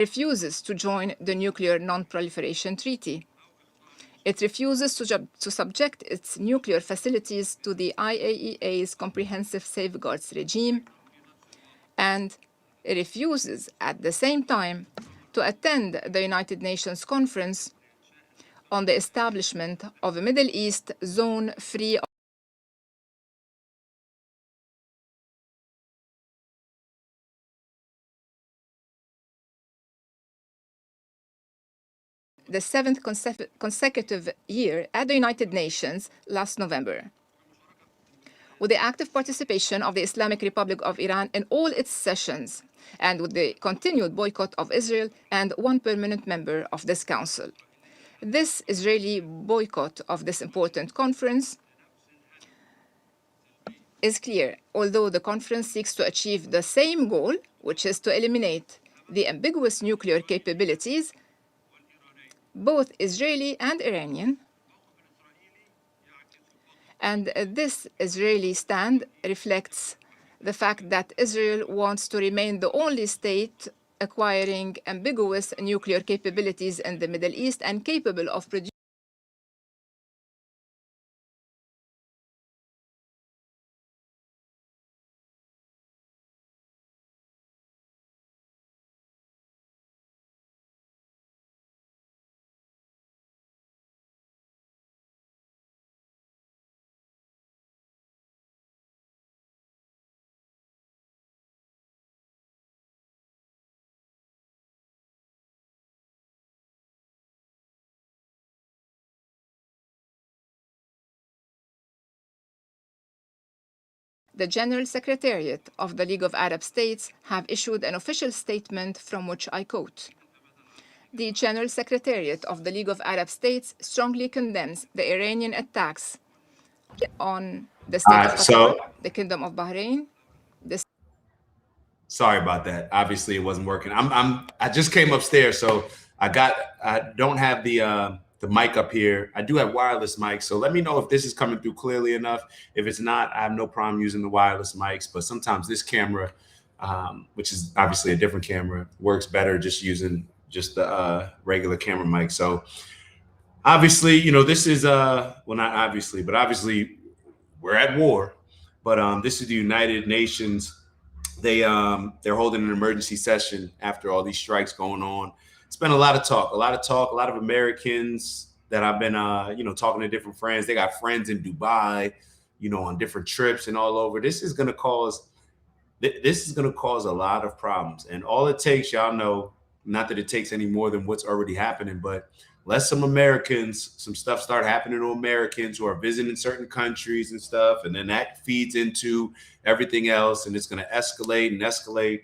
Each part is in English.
refuses to join the Nuclear Non-Proliferation Treaty. It refuses to subject its nuclear facilities to the IAEA's comprehensive safeguards regime, and it refuses at the same time to attend the United Nations Conference on the establishment of a Middle East zone free of the seventh consecutive year at the United Nations last November, with the active participation of the Islamic Republic of Iran in all its sessions, and with the continued boycott of Israel and one permanent member of this council. This Israeli boycott of this important conference is clear, although the conference seeks to achieve the same goal, which is to eliminate the ambiguous nuclear capabilities, both Israeli and Iranian. And this Israeli stand reflects the fact that Israel wants to remain the only state acquiring ambiguous nuclear capabilities in the Middle East and capable of producing the General Secretariat of the League of Arab States have issued an official statement from which I quote: "The General Secretariat of the League of Arab States strongly condemns the Iranian attacks on the state of Qatar, the Kingdom of Bahrain." Sorry about that. Obviously, it wasn't working. I just came upstairs, so I don't have the mic up here. I do have wireless mics, so let me know if this is coming through clearly enough. If it's not, I have no problem using the wireless mics, but sometimes this camera, which is obviously a different camera, works better just using just the regular camera mic. So obviously, this is well, not obviously, but obviously we're at war. But this is the United Nations. They're holding an emergency session after all these strikes going on. It's been a lot of talk, a lot of Americans that I've been, talking to different friends. They got friends in Dubai, on different trips and all over. This is going to cause a lot of problems. And all it takes, y'all know, not that it takes any more than what's already happening, but let some stuff start happening to Americans who are visiting certain countries and stuff. And then that feeds into everything else, and it's going to escalate and escalate.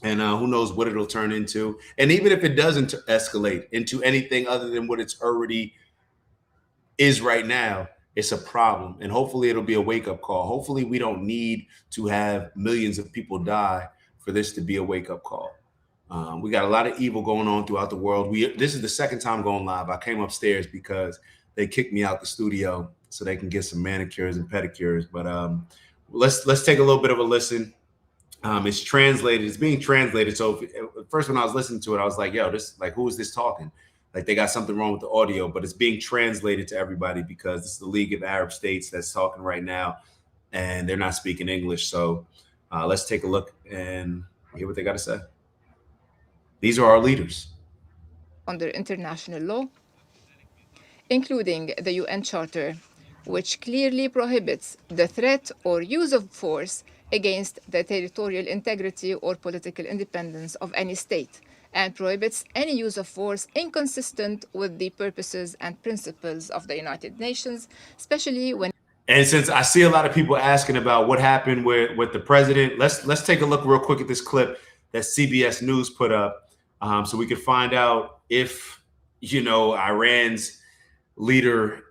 And who knows what it'll turn into. And even if it doesn't escalate into anything other than what it's already is right now, it's a problem. And hopefully it'll be a wake-up call. Hopefully we don't need to have millions of people die for this to be a wake-up call. We got a lot of evil going on throughout the world. This is the second time going live. I came upstairs because they kicked me out the studio so they can get some manicures and pedicures. But let's take a little bit of a listen. It's translated. It's being translated. So first, when I was listening to it, I was like, "Yo, who is this talking? Like, they got something wrong with the audio." But it's being translated to everybody because this is the League of Arab States that's talking right now, and they're not speaking English. So let's take a look and hear what they got to say. These are our leaders. Under international law, including the UN Charter, which clearly prohibits the threat or use of force against the territorial integrity or political independence of any state, and prohibits any use of force inconsistent with the purposes and principles of the United Nations, especially when... And since I see a lot of people asking about what happened with the president, let's take a look real quick at this clip that CBS News put up, so we could find out if, Iran's leader,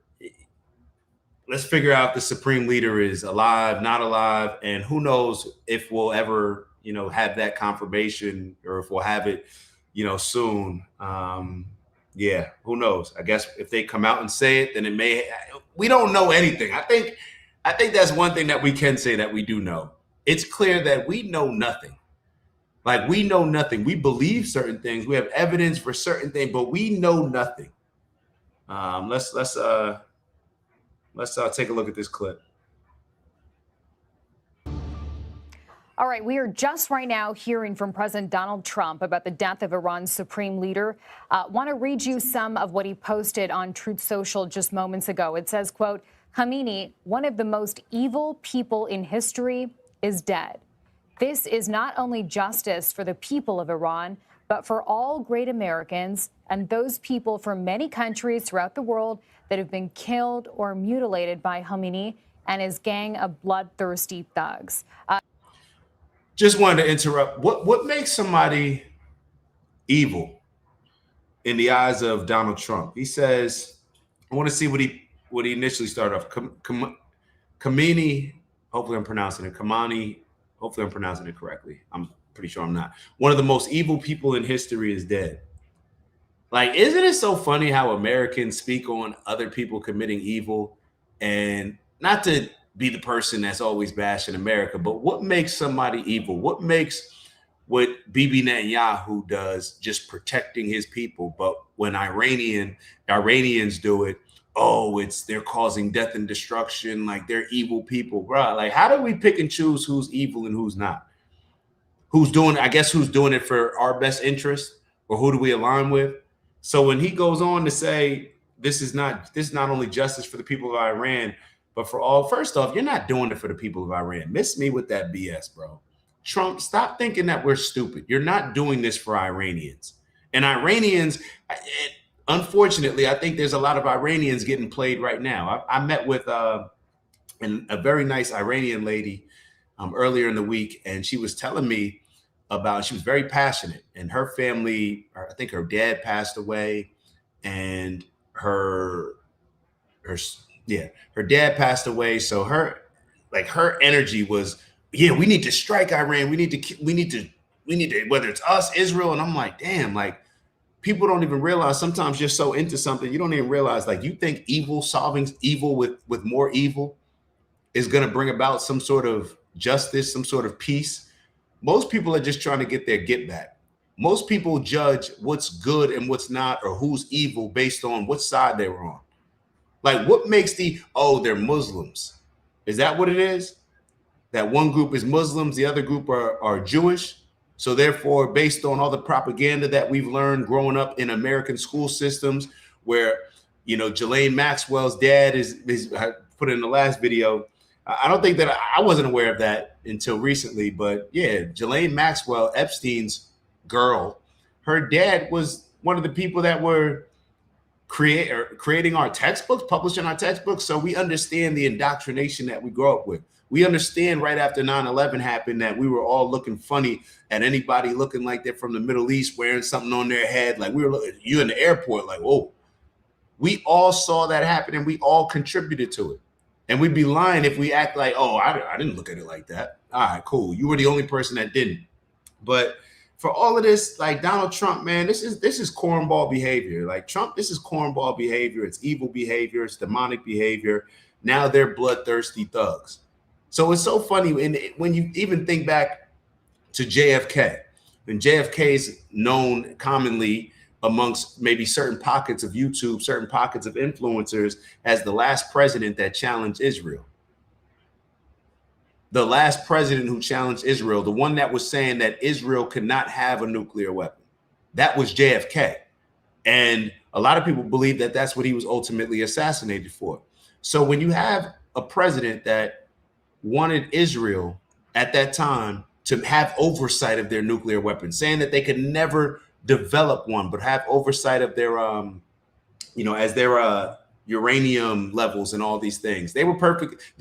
let's figure out if the supreme leader is alive, not alive, and who knows if we'll ever, have that confirmation, or if we'll have it, soon. Yeah, who knows? I guess if they come out and say it, then it may. We don't know anything. I think that's one thing that we can say that we do know. It's clear that we know nothing. Like, we know nothing. We believe certain things. We have evidence for certain things, but we know nothing. Let's take a look at this clip. All right, we are just right now hearing from President Donald Trump about the death of Iran's supreme leader. Want to read you some of what he posted on Truth Social just moments ago. It says, quote, Khamenei, one of the most evil people in history, is dead. This is not only justice for the people of Iran, but for all great Americans and those people from many countries throughout the world that have been killed or mutilated by Khamenei and his gang of bloodthirsty thugs. Just wanted to interrupt. What makes somebody evil in the eyes of Donald Trump? He says, I want to see what he initially started off. Khamenei, hopefully I'm pronouncing it. Khamenei, hopefully I'm pronouncing it correctly. I'm pretty sure I'm not. One of the most evil people in history is dead. Like, isn't it so funny how Americans speak on other people committing evil? And not to be the person that's always bashing America, but what makes somebody evil? What makes what Bibi Netanyahu does just protecting his people? But when Iranians do it, oh, they're causing death and destruction, like they're evil people, bro. Like, how do we pick and choose who's evil and who's not? Who's doing it for our best interest, or who do we align with? So when he goes on to say this is not only justice for the people of Iran, but for all, first off, you're not doing it for the people of Iran. Miss me with that BS, bro. Trump, stop thinking that we're stupid. You're not doing this for Iranians. And Iranians, unfortunately, I think there's a lot of Iranians getting played right now. I met with a very nice Iranian lady earlier in the week, and she was telling me she was very passionate, and her family, I think her dad passed away, and her dad passed away. So her energy was, yeah, we need to strike Iran. We need to, whether it's us, Israel. And I'm like, damn, like, people don't even realize sometimes you're so into something, you don't even realize, like, you think solving evil with more evil is going to bring about some sort of justice, some sort of peace. Most people are just trying to get their get back. Most people judge what's good and what's not, or who's evil based on what side they were on. Like, what makes they're Muslims? Is that what it is? That one group is Muslims, the other group are Jewish. So therefore, based on all the propaganda that we've learned growing up in American school systems, where, Ghislaine Maxwell's dad is I put in the last video. I don't think that I wasn't aware of that until recently, but yeah, Ghislaine Maxwell, Epstein's girl, her dad was one of the people that were creating our textbooks, publishing our textbooks. So we understand the indoctrination that we grow up with. We understand right after 9/11 happened that we were all looking funny at anybody looking like they're from the Middle East wearing something on their head. Like, we were looking at you in the airport, like, whoa. We all saw that happen, and we all contributed to it. And we'd be lying if we act like, oh, I didn't look at it like that. All right, cool. You were the only person that didn't. But for all of this, like, Donald Trump, man, this is cornball behavior. Like, Trump, this is cornball behavior. It's evil behavior. It's demonic behavior. Now they're bloodthirsty thugs. So it's so funny when you even think back to JFK. And JFK is known commonly amongst maybe certain pockets of YouTube, certain pockets of influencers, as the last president that challenged Israel. The last president who challenged Israel, the one that was saying that Israel could not have a nuclear weapon. That was JFK. And a lot of people believe that that's what he was ultimately assassinated for. So when you have a president that wanted Israel at that time to have oversight of their nuclear weapons, saying that they could never develop one, but have oversight of their, as their uranium levels and all these things. They were perfect.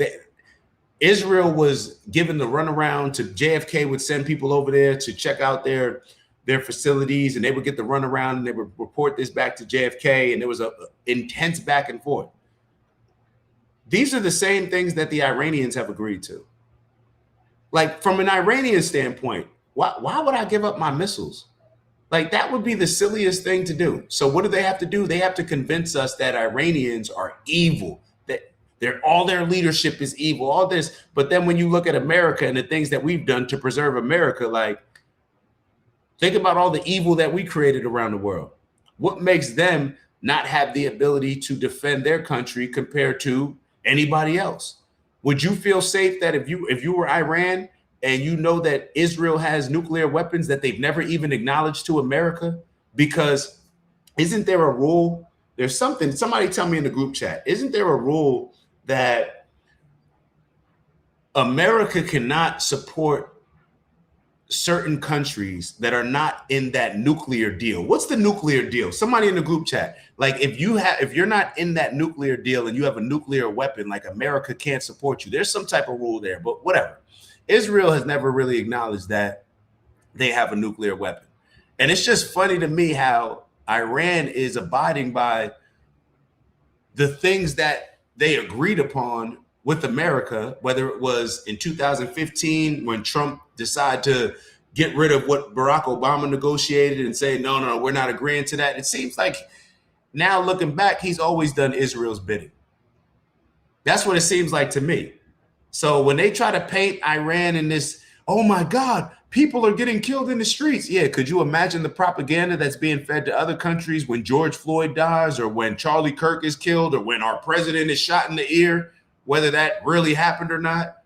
Israel was given the runaround to JFK, would send people over there to check out their facilities, and they would get the runaround, and they would report this back to JFK, and there was a intense back and forth. These are the same things that the Iranians have agreed to. Like, from an Iranian standpoint, why would I give up my missiles? Like, that would be the silliest thing to do. So what do they have to do? They have to convince us that Iranians are evil, that all their leadership is evil, all this. But then when you look at America and the things that we've done to preserve America, like, Think about all the evil that we created around the world. What makes them not have the ability to defend their country compared to anybody else? Would you feel safe that if you were Iran and you know that Israel has nuclear weapons that they've never even acknowledged to America? Because isn't there a rule? There's something, somebody tell me in the group chat, isn't there a rule that America cannot support certain countries that are not in that nuclear deal? What's the nuclear deal? Somebody in the group chat. Like if you're not in that nuclear deal and you have a nuclear weapon, like America can't support you. There's some type of rule there, but whatever. Israel has never really acknowledged that they have a nuclear weapon. And it's just funny to me how Iran is abiding by the things that they agreed upon with America, whether it was in 2015 when Trump decided to get rid of what Barack Obama negotiated and say, no, we're not agreeing to that. It seems like now looking back, he's always done Israel's bidding. That's what it seems like to me. So when they try to paint Iran in this, oh my God, people are getting killed in the streets. Yeah, could you imagine the propaganda that's being fed to other countries when George Floyd dies or when Charlie Kirk is killed or when our president is shot in the ear, whether that really happened or not?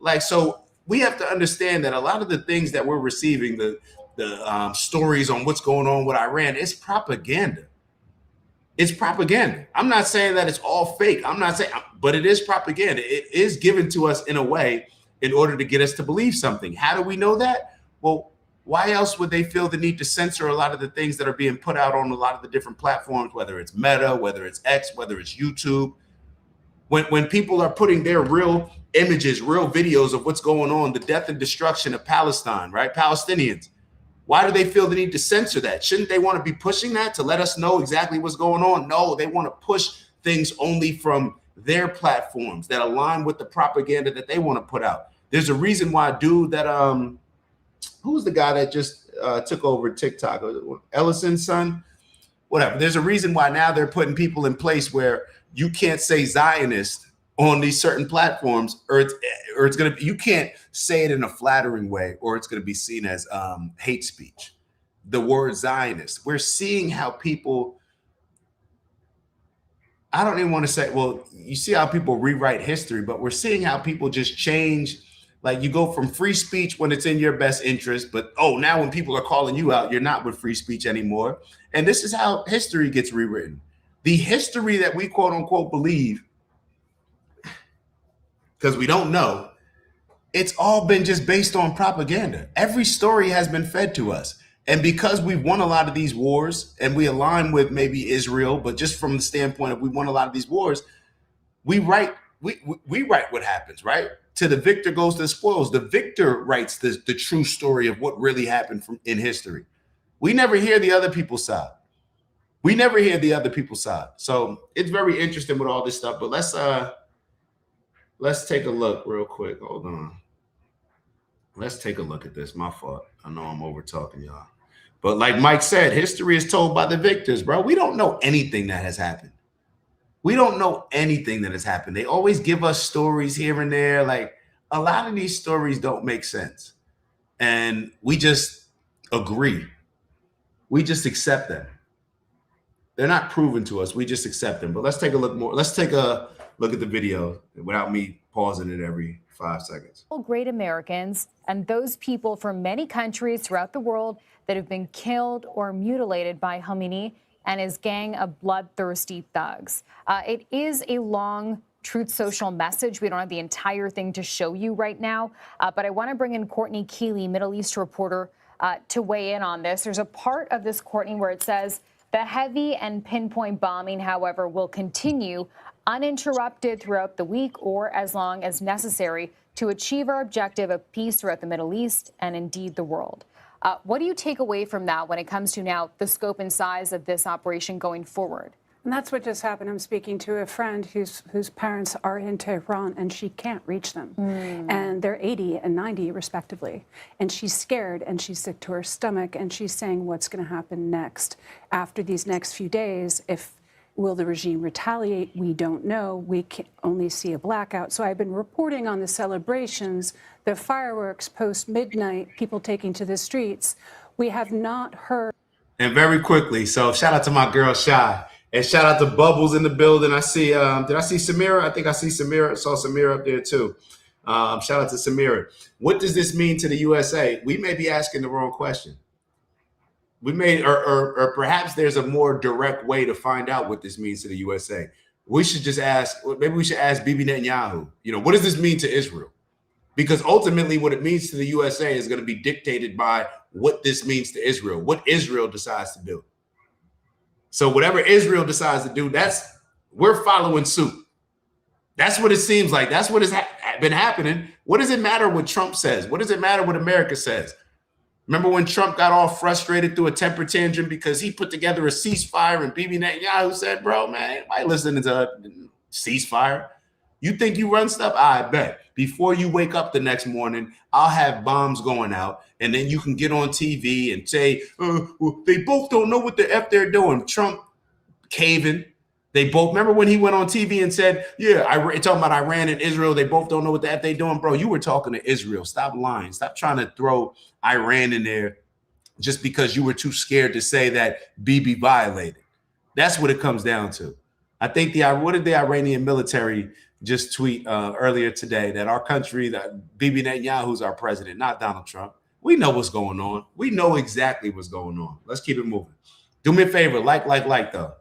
Like, so we have to understand that a lot of the things that we're receiving, the stories on what's going on with Iran, it's propaganda. It's propaganda. I'm not saying that it's all fake. I'm not saying, but it is propaganda. It is given to us in a way in order to get us to believe something. How do we know that? Well, why else would they feel the need to censor a lot of the things that are being put out on a lot of the different platforms, whether it's Meta, whether it's X, whether it's YouTube? When people are putting their real images, real videos of what's going on, the death and destruction of Palestine, right? Palestinians. Why do they feel the need to censor that? Shouldn't they want to be pushing that to let us know exactly what's going on? No, they want to push things only from their platforms that align with the propaganda that they want to put out. There's a reason why a dude that who's the guy that just took over TikTok, Ellison's son, whatever. There's a reason why now they're putting people in place where you can't say Zionist on these certain platforms, or it's gonna, you can't say it in a flattering way, or it's gonna be seen as hate speech. The word Zionist. We're seeing how people, I don't even want to say, well, you see how people rewrite history, but we're seeing how people just change. Like you go from free speech when it's in your best interest, but now when people are calling you out, you're not with free speech anymore. And this is how history gets rewritten. The history that we quote unquote believe, because we don't know, it's all been just based on propaganda. Every story has been fed to us. And because we've won a lot of these wars and we align with maybe Israel, but just from the standpoint of we won a lot of these wars, we write what happens, right? To the victor goes to the spoils. The victor writes the true story of what really happened in history. We never hear the other people's side. We never hear the other people's side. So it's very interesting with all this stuff. But let's take a look real quick. Hold on. Let's take a look at this. My fault. I know I'm over talking y'all. But like Mike said, history is told by the victors, bro. We don't know anything that has happened. We don't know anything that has happened. They always give us stories here and there. Like a lot of these stories don't make sense. And we just agree. We just accept them. They're not proven to us. We just accept them. But let's take a look more. Let's take a look at the video without me pausing it every 5 seconds. Great Americans and those people from many countries throughout the world that have been killed or mutilated by Khamenei and his gang of bloodthirsty thugs. It is a long Truth Social message. We don't have the entire thing to show you right now, but I want to bring in Courtney Keeley, Middle East reporter, to weigh in on this. There's a part of this, Courtney, where it says the heavy and pinpoint bombing, however, will continue uninterrupted throughout the week or as long as necessary to achieve our objective of peace throughout the Middle East and indeed the world. What do you take away from that when it comes to now the scope and size of this operation going forward? And that's what just happened. I'm speaking to a friend whose parents are in Tehran and she can't reach them. And they're 80 and 90 respectively. And she's scared and she's sick to her stomach and she's saying what's going to happen next after these next few days. Will the regime retaliate? We don't know. We can only see a blackout. So I've been reporting on the celebrations, the fireworks post midnight, people taking to the streets. We have not heard. And very quickly, so shout out to my girl Shy, and shout out to Bubbles in the building. I see, did I see Samira? I think I see Samira. I saw Samira up there too. Shout out to Samira. What does this mean to the USA? We may be asking the wrong question. We may, or perhaps there's a more direct way to find out what this means to the USA. We should just ask, maybe we should ask Bibi Netanyahu, what does this mean to Israel? Because ultimately what it means to the USA is going to be dictated by what this means to Israel, what Israel decides to do. So whatever Israel decides to do, we're following suit. That's what it seems like. That's what has been happening. What does it matter what Trump says? What does it matter what America says? Remember when Trump got all frustrated through a temper tantrum because he put together a ceasefire and Bibi Netanyahu said, bro, man, why listening to a ceasefire? You think you run stuff? I bet. Before you wake up the next morning, I'll have bombs going out, and then you can get on TV and say, well, they both don't know what the F they're doing. Trump caving. They both, remember when he went on TV and said, yeah, talking about Iran and Israel, they both don't know what the F they doing. Bro, you were talking to Israel. Stop lying. Stop trying to throw Iran in there just because you were too scared to say that Bibi violated. That's what it comes down to. I think what did the Iranian military just tweet earlier today? That our country, that Bibi Netanyahu's our president, not Donald Trump. We know what's going on. We know exactly what's going on. Let's keep it moving. Do me a favor, like though.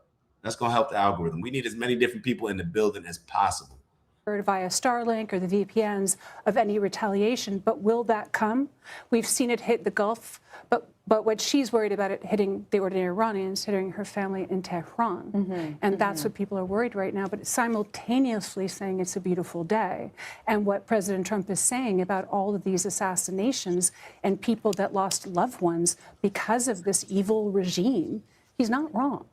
That's going to help the algorithm. We need as many different people in the building as possible. Via Starlink or the VPNs of any retaliation, but will that come? We've seen it hit the Gulf, but what she's worried about it hitting the ordinary Iranians, hitting her family in Tehran. And that's what people are worried right now, but simultaneously saying it's a beautiful day. And what President Trump is saying about all of these assassinations and people that lost loved ones because of this evil regime, he's not wrong.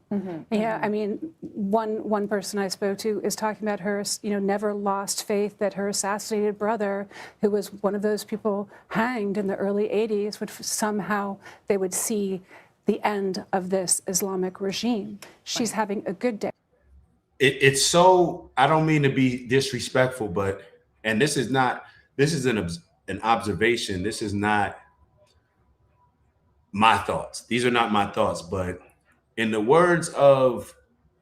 Yeah, I mean, one person I spoke to is talking about her, never lost faith that her assassinated brother, who was one of those people hanged in the early 80s, would somehow they would see the end of this Islamic regime. She's having a good day. It's so, I don't mean to be disrespectful, and this is an observation. This is not my thoughts. These are not my thoughts, but in the words of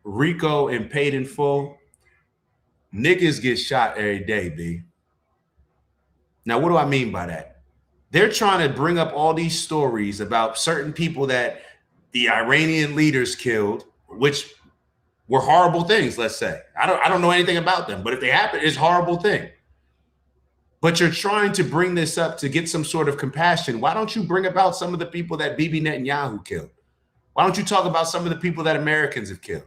Rico and Paid in Full, niggas get shot every day, B. Now, what do I mean by that? They're trying to bring up all these stories about certain people that the Iranian leaders killed, which were horrible things, let's say. I don't know anything about them, but if they happen, it's a horrible thing. But you're trying to bring this up to get some sort of compassion. Why don't you bring about some of the people that Bibi Netanyahu killed? Why don't you talk about some of the people that Americans have killed?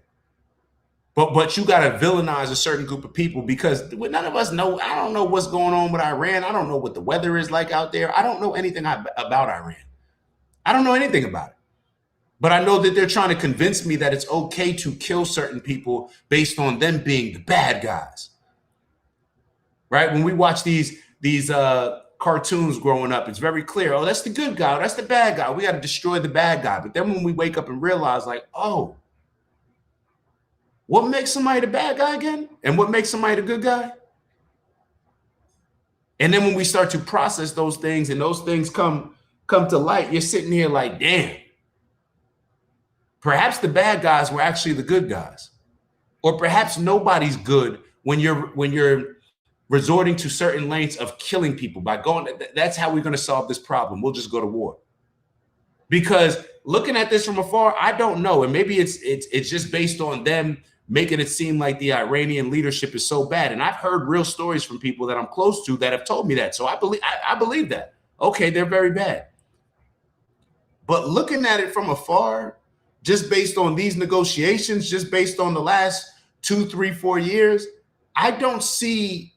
But you got to villainize a certain group of people because none of us know. I don't know what's going on with Iran. I don't know what the weather is like out there. I don't know anything about Iran. I don't know anything about it. But I know that they're trying to convince me that it's okay to kill certain people based on them being the bad guys. Right? When we watch these cartoons growing up, it's very clear. Oh, that's the good guy. That's the bad guy. We got to destroy the bad guy. But then when we wake up and realize, like, oh, what makes somebody the bad guy again? And what makes somebody the good guy? And then when we start to process those things and those things come to light, you're sitting here like, damn, perhaps the bad guys were actually the good guys. Or perhaps nobody's good when you're resorting to certain lengths of killing people by going, that's how we're going to solve this problem. We'll just go to war. Because looking at this from afar, I don't know. And maybe it's just based on them making it seem like the Iranian leadership is so bad. And I've heard real stories from people that I'm close to that have told me that. So I believe that. Okay, they're very bad. But looking at it from afar, just based on these negotiations, just based on the last 2, 3, 4 years, I don't see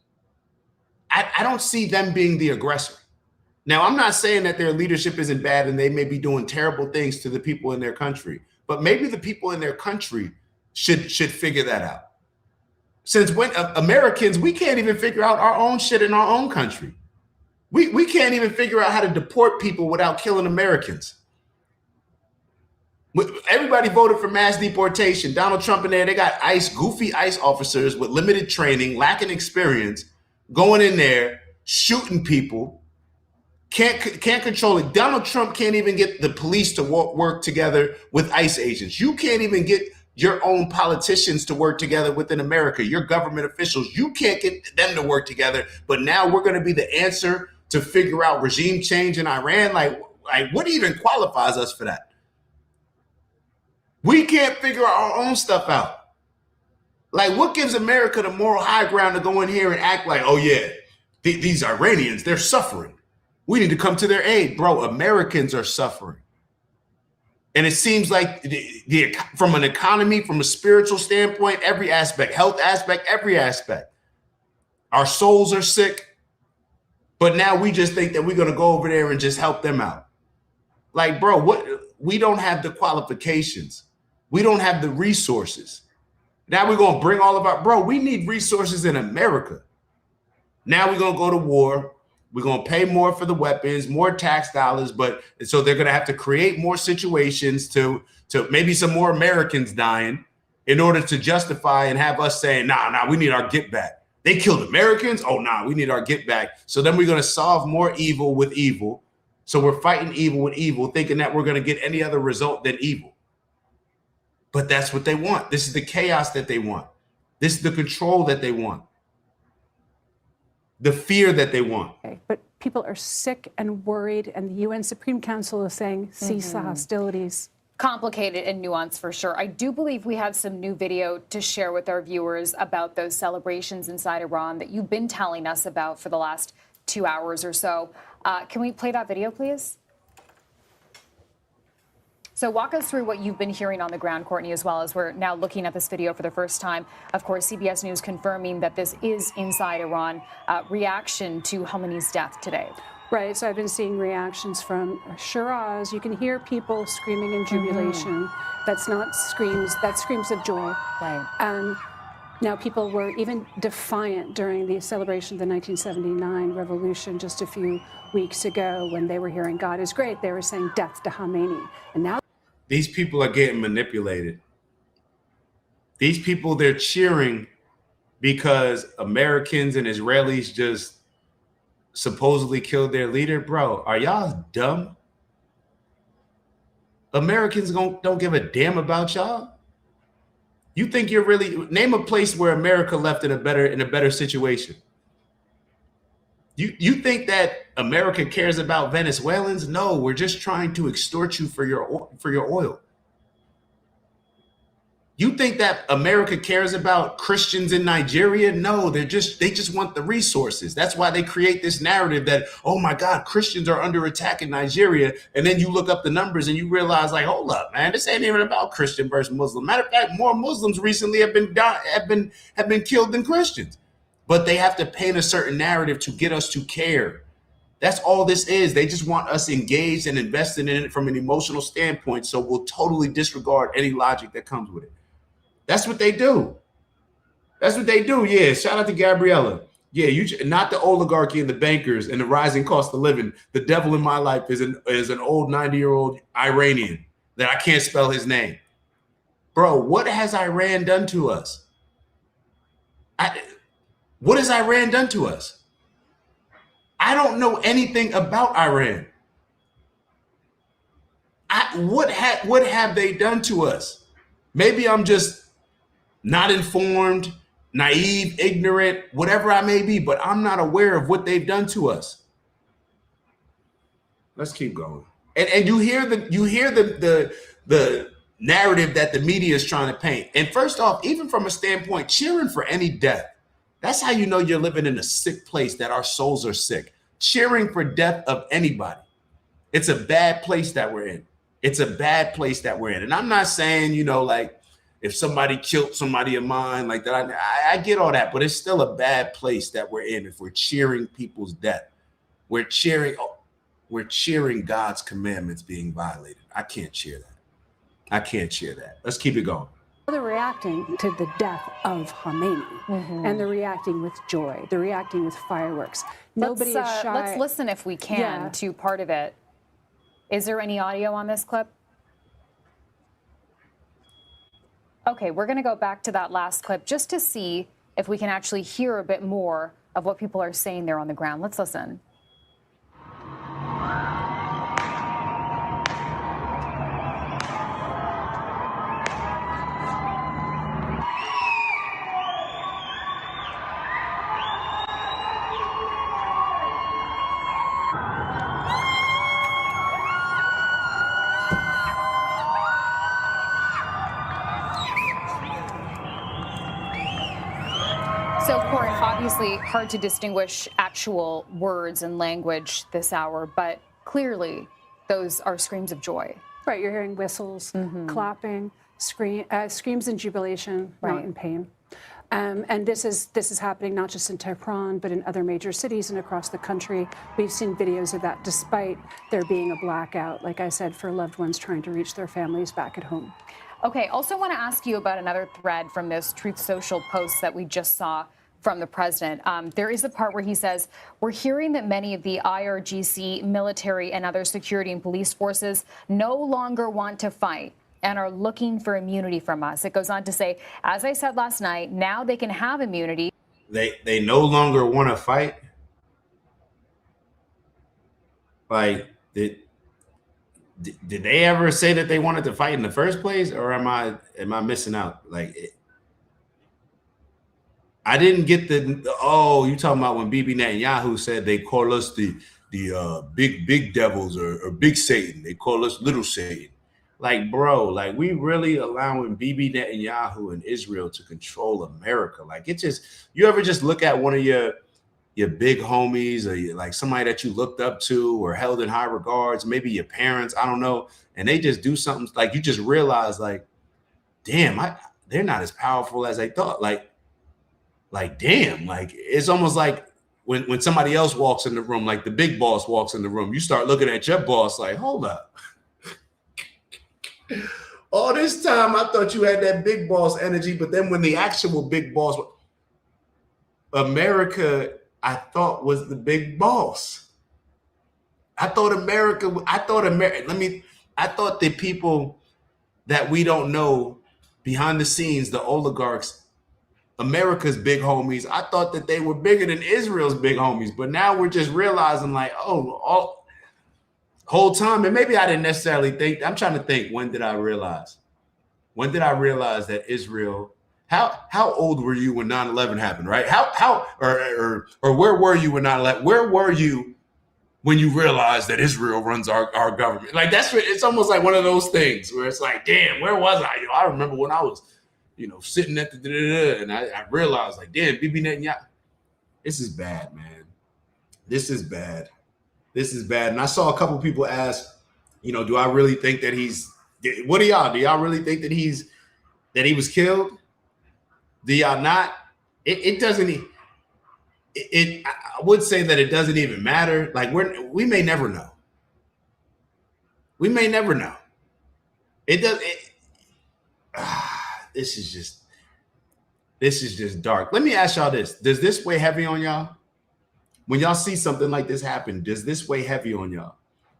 them being the aggressor. Now, I'm not saying that their leadership isn't bad and they may be doing terrible things to the people in their country, but maybe the people in their country should figure that out. Since when Americans, we can't even figure out our own shit in our own country. We can't even figure out how to deport people without killing Americans. Everybody voted for mass deportation. Donald Trump in there, they got goofy ICE officers with limited training, lacking experience, going in there, shooting people, Can't control it. Donald Trump can't even get the police to work together with ICE agents. You can't even get your own politicians to work together within America. Your government officials, you can't get them to work together. But now we're going to be the answer to figure out regime change in Iran. Like what even qualifies us for that? We can't figure our own stuff out. Like, what gives America the moral high ground to go in here and act like, oh yeah, these Iranians, they're suffering. We need to come to their aid. Bro, Americans are suffering. And it seems like from an economy, from a spiritual standpoint, every aspect, health aspect, every aspect, our souls are sick. But now we just think that we're going to go over there and just help them out. Like, bro, we don't have the qualifications. We don't have the resources. Now we're going to bring all of our, bro, we need resources in America. Now we're going to go to war. We're going to pay more for the weapons, more tax dollars, but so they're going to have to create more situations to maybe some more Americans dying in order to justify and have us saying, nah, we need our get back. They killed Americans. Oh, nah, we need our get back. So then we're going to solve more evil with evil. So we're fighting evil with evil, thinking that we're going to get any other result than evil. But that's what they want. This is the chaos that they want. This is the control that they want. The fear that they want. Okay, but people are sick and worried, and the UN Supreme Council is saying cease the hostilities. Complicated and nuanced for sure. I do believe we have some new video to share with our viewers about those celebrations inside Iran that you've been telling us about for the last 2 hours or so. Can we play that video, please? So walk us through what you've been hearing on the ground, Courtney, as well as we're now looking at this video for the first time. Of course, CBS News confirming that this is inside Iran. Reaction to Khamenei's death today. Right, so I've been seeing reactions from Shiraz. You can hear people screaming in jubilation. That's not screams, that's screams of joy. Right. Now, people were even defiant during the celebration of the 1979 revolution just a few weeks ago when they were hearing God is great. They were saying death to Khamenei. And now these people are getting manipulated. These people, they're cheering because Americans and Israelis just supposedly killed their leader. Bro, are y'all dumb? Americans don't give a damn about y'all. You think you're really, name a place where America left in a better situation. You think that America cares about Venezuelans? No, we're just trying to extort you for your oil. You think that America cares about Christians in Nigeria? No, they just want the resources. That's why they create this narrative that, oh my God, Christians are under attack in Nigeria. And then you look up the numbers and you realize, like, hold up, man, this ain't even about Christian versus Muslim. Matter of fact, more Muslims recently have been killed than Christians. But they have to paint a certain narrative to get us to care. That's all this is. They just want us engaged and invested in it from an emotional standpoint. So we'll totally disregard any logic that comes with it. That's what they do. That's what they do. Yeah. Shout out to Gabriella. Yeah. Not the oligarchy and the bankers and the rising cost of living. The devil in my life is an old 90-year-old Iranian that I can't spell his name. Bro, what has Iran done to us? What has Iran done to us? I don't know anything about Iran. What have they done to us? Maybe I'm just not informed, naive, ignorant, whatever I may be, but I'm not aware of what they've done to us. Let's keep going. And you hear the narrative that the media is trying to paint. And first off, even from a standpoint, cheering for any death. That's how you know you're living in a sick place, that our souls are sick. Cheering for death of anybody. It's a bad place that we're in. It's a bad place that we're in. And I'm not saying, like if somebody killed somebody of mine like that, I get all that, but it's still a bad place that we're in if we're cheering people's death. We're cheering God's commandments being violated. I can't cheer that. Let's keep it going. they're reacting to the death of Khamenei, and they're reacting with joy. They're reacting with fireworks. Nobody is shy. Let's listen, if we can, to part of it. Is there any audio on this clip? Okay, we're going to go back to that last clip just to see if we can actually hear a bit more of what people are saying there on the ground. Let's listen. So, Corin, obviously hard to distinguish actual words and language this hour, but clearly those are screams of joy. Right, you're hearing whistles, clapping, screams in jubilation, not in pain. And this is happening not just in Tehran, but in other major cities and across the country. We've seen videos of that despite there being a blackout, like I said, for loved ones trying to reach their families back at home. Okay, also want to ask you about another thread from this Truth Social post that we just saw from the president. There is a part where he says, we're hearing that many of the IRGC military and other security and police forces no longer want to fight and are looking for immunity from us. It goes on to say, as I said last night, now they can have immunity. They no longer want to fight. Like, did they ever say that they wanted to fight in the first place, or am I missing out? Like, I didn't get oh, you talking about when Bibi Netanyahu said they call us the big devils or big Satan. They call us little Satan. Like, bro, like, we really allowing Bibi Netanyahu and Israel to control America. Like, it just, you ever just look at one of your big homies or like somebody that you looked up to or held in high regards, maybe your parents, I don't know, and they just do something, like, you just realize, like, damn, they're not as powerful as I thought. Like, damn, like, it's almost like when somebody else walks in the room, like the big boss walks in the room, you start looking at your boss like, hold up. All this time, I thought you had that big boss energy, but then when the actual big boss, America, I thought was the big boss. I thought the people that we don't know behind the scenes, the oligarchs, America's big homies, I thought that they were bigger than Israel's big homies, but now we're just realizing, like, oh, whole time, and maybe I didn't necessarily think. I'm trying to think. When did I realize? When did I realize that Israel? How old were you when 9/11 happened? Right? Or where were you when 9/11? Where were you when you realized that Israel runs our government? Like, it's almost like one of those things where it's like, damn, where was I? I remember when I was, sitting at the and I realized, like, damn, Bibi Netanyahu. This is bad, man. This is bad. This is bad. And I saw a couple of people ask, do I really think that what do y'all? Do y'all really think that he was killed? Do y'all not? It doesn't, I would say that it doesn't even matter. Like, we may never know. We may never know. It does. This is just dark. Let me ask y'all this. Does this weigh heavy on y'all? When y'all see something like this happen, does this weigh heavy on y'all?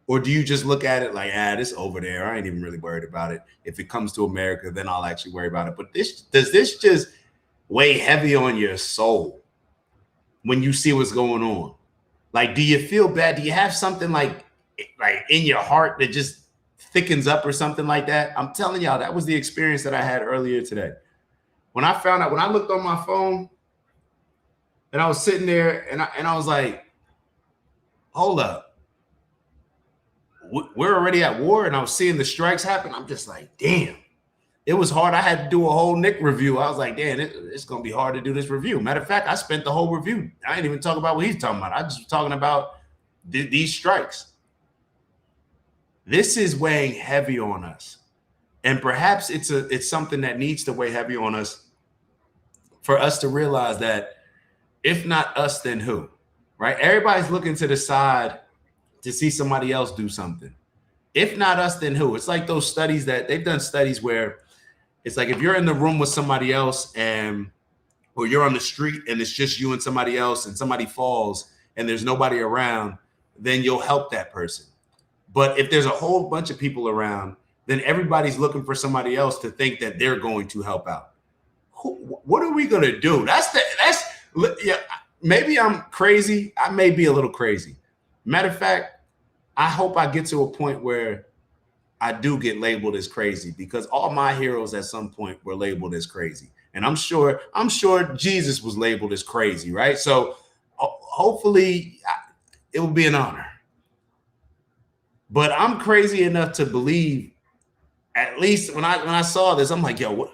Or do you just look at it like, this over there, I ain't even really worried about it. If it comes to America, then I'll actually worry about it. But does this just weigh heavy on your soul when you see what's going on? Like, do you feel bad? Do you have something like in your heart that just thickens up or something like that? I'm telling y'all, that was the experience that I had earlier today. When I found out, when I looked on my phone, and I was sitting there and I was like, hold up. We're already at war, and I was seeing the strikes happen. I'm just like, damn. It was hard. I had to do a whole Nick review. I was like, damn, it's going to be hard to do this review. Matter of fact, I spent the whole review. I ain't even talking about what he's talking about. I just was talking about these strikes. This is weighing heavy on us. And perhaps it's something that needs to weigh heavy on us for us to realize that if not us, then who, right? Everybody's looking to the side to see somebody else do something. If not us, then who? It's like those studies that they've done studies where it's like if you're in the room with somebody else or you're on the street and it's just you and somebody else and somebody falls and there's nobody around, then you'll help that person. But if there's a whole bunch of people around, then everybody's looking for somebody else to think that they're going to help out. What are we going to do? Yeah, maybe I'm crazy. I may be a little crazy. Matter of fact, I hope I get to a point where I do get labeled as crazy, because all my heroes at some point were labeled as crazy. And I'm sure Jesus was labeled as crazy, right? So hopefully it will be an honor. But I'm crazy enough to believe, at least when I saw this, I'm like, yo,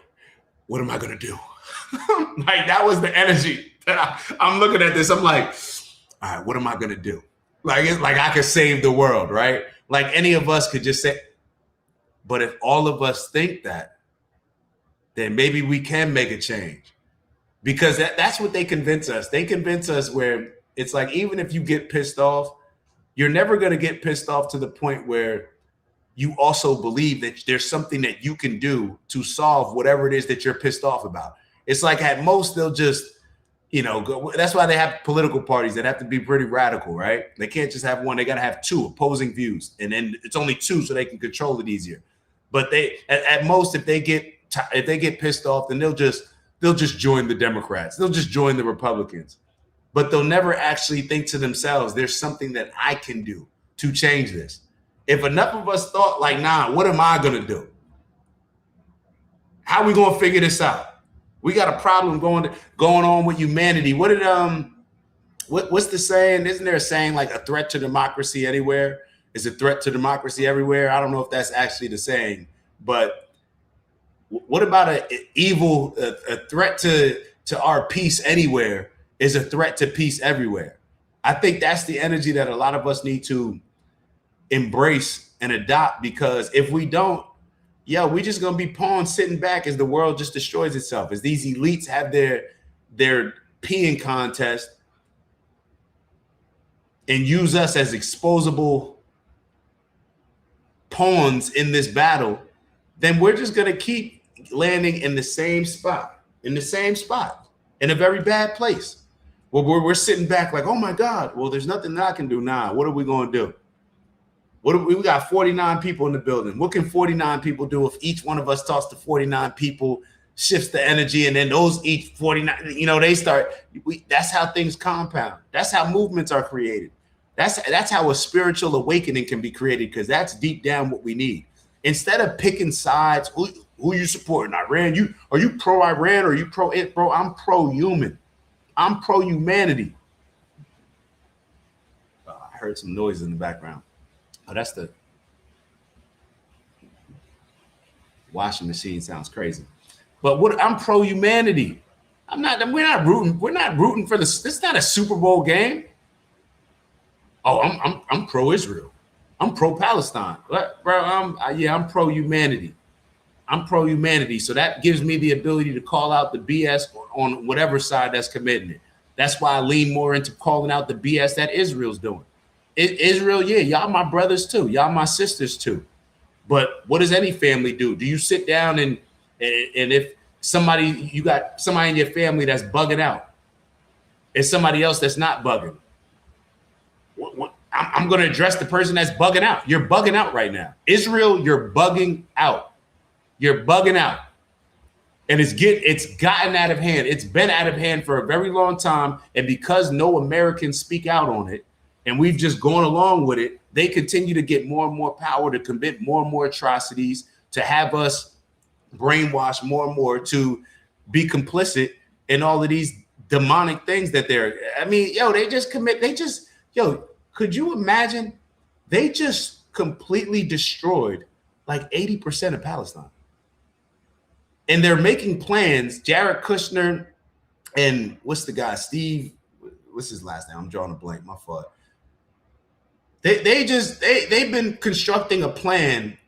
what am I going to do? Like, that was the energy I'm looking at this. I'm like, all right, what am I gonna do? Like, it's like I could save the world, right? Like any of us could just say, but if all of us think that, then maybe we can make a change. Because that's what they convince us. They convince us where it's like, even if you get pissed off, you're never going to get pissed off to the point where you also believe that there's something that you can do to solve whatever it is that you're pissed off about. It's like at most they'll just, go. That's why they have political parties that have to be pretty radical, right? They can't just have one. They got to have two opposing views. And then it's only two so they can control it easier. But they, at most, if they get pissed off, then they'll just join the Democrats. They'll just join the Republicans. But they'll never actually think to themselves, there's something that I can do to change this. If enough of us thought like, nah, what am I going to do? How are we going to figure this out? We got a problem going on with humanity. What did what's the saying? Isn't there a saying like a threat to democracy anywhere is a threat to democracy everywhere? I don't know if that's actually the saying, but what about a threat to our peace anywhere is a threat to peace everywhere? I think that's the energy that a lot of us need to embrace and adopt, because if we don't, we just gonna be pawns sitting back as the world just destroys itself, as these elites have their peeing contest and use us as exposable pawns in this battle. Then we're just gonna keep landing in the same spot, in a very bad place. Well, we're sitting back like, oh my God, well, there's nothing that I can do now. What are we going to do? We got 49 people in the building. What can 49 people do if each one of us talks to 49 people, shifts the energy, and then those each 49, they start. That's how things compound. That's how movements are created. That's how a spiritual awakening can be created, because that's deep down what we need. Instead of picking sides, who you supporting? Iran? Are you pro Iran or are you pro it, bro? I'm pro human. I'm pro humanity. I heard some noise in the background. Oh, that's the washing machine. Sounds crazy. But I'm pro humanity. We're not rooting for this. It's not a Super Bowl game. Oh, I'm pro Israel. I'm pro Palestine. Bro, I'm pro humanity. I'm pro humanity. So that gives me the ability to call out the BS on whatever side that's committing it. That's why I lean more into calling out the BS that Israel's doing. Israel, y'all my brothers too. Y'all my sisters too. But what does any family do? Do you sit down and if you got somebody in your family that's bugging out, it's somebody else that's not bugging. I'm going to address the person that's bugging out. You're bugging out right now. Israel, you're bugging out. You're bugging out. And it's gotten out of hand. It's been out of hand for a very long time. And because no Americans speak out on it, and we've just gone along with it, they continue to get more and more power to commit more and more atrocities, to have us brainwashed more and more, to be complicit in all of these demonic things that could you imagine? They just completely destroyed like 80% of Palestine. And they're making plans. Jared Kushner and what's the guy? Steve, what's his last name? I'm drawing a blank. My fault. They've been constructing a plan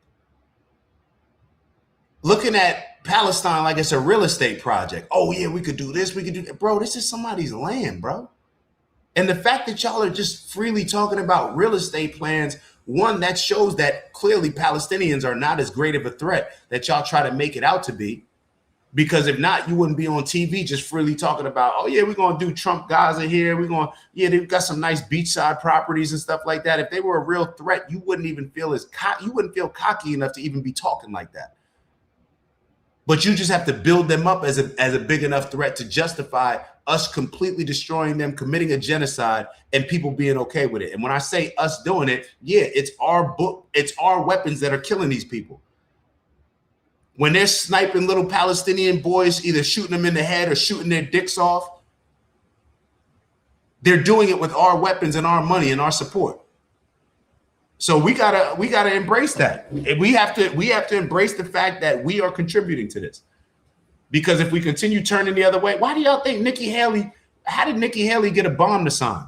looking at Palestine like it's a real estate project. Oh yeah, we could do this, we could do that. Bro, this is somebody's land, bro. And the fact that y'all are just freely talking about real estate plans, one, that shows that clearly Palestinians are not as great of a threat that y'all try to make it out to be. Because if not, you wouldn't be on TV just freely talking about, oh yeah, we're going to do Trump Gaza here. They've got some nice beachside properties and stuff like that. If they were a real threat, you wouldn't even feel cocky enough to even be talking like that. But you just have to build them up as a big enough threat to justify us completely destroying them, committing a genocide, and people being okay with it. And when I say us doing it, it's our weapons that are killing these people. When they're sniping little Palestinian boys, either shooting them in the head or shooting their dicks off, they're doing it with our weapons and our money and our support. So we gotta embrace that. We have to embrace the fact that we are contributing to this. Because if we continue turning the other way, why do y'all think Nikki Haley how did Nikki Haley get a bomb to sign?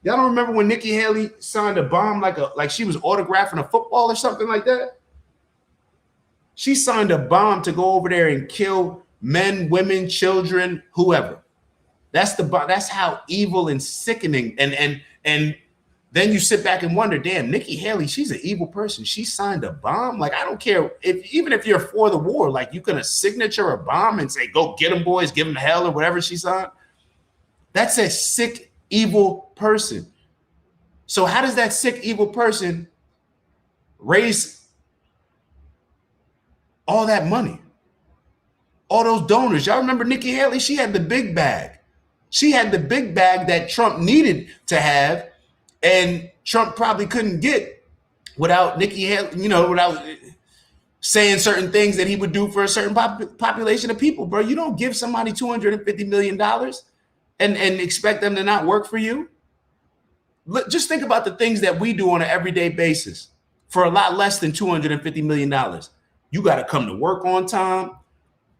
Y'all don't remember when Nikki Haley signed a bomb like she was autographing a football or something like that? She signed a bomb to go over there and kill men, women, children, whoever. That's how evil and sickening. And then you sit back and wonder, damn, Nikki Haley, she's an evil person. She signed a bomb. Like, I don't care even if you're for the war, like you can signature a bomb and say, go get them boys, give them hell or whatever she signed. That's a sick, evil person. So how does that sick, evil person raise all that money? All those donors. Y'all remember Nikki Haley? She had the big bag. She had the big bag that Trump needed to have, and Trump probably couldn't get without Nikki Haley, without saying certain things that he would do for a certain population of people. Bro, you don't give somebody $250 million and expect them to not work for you. Just think about the things that we do on an everyday basis for a lot less than $250 million. You got to come to work on time.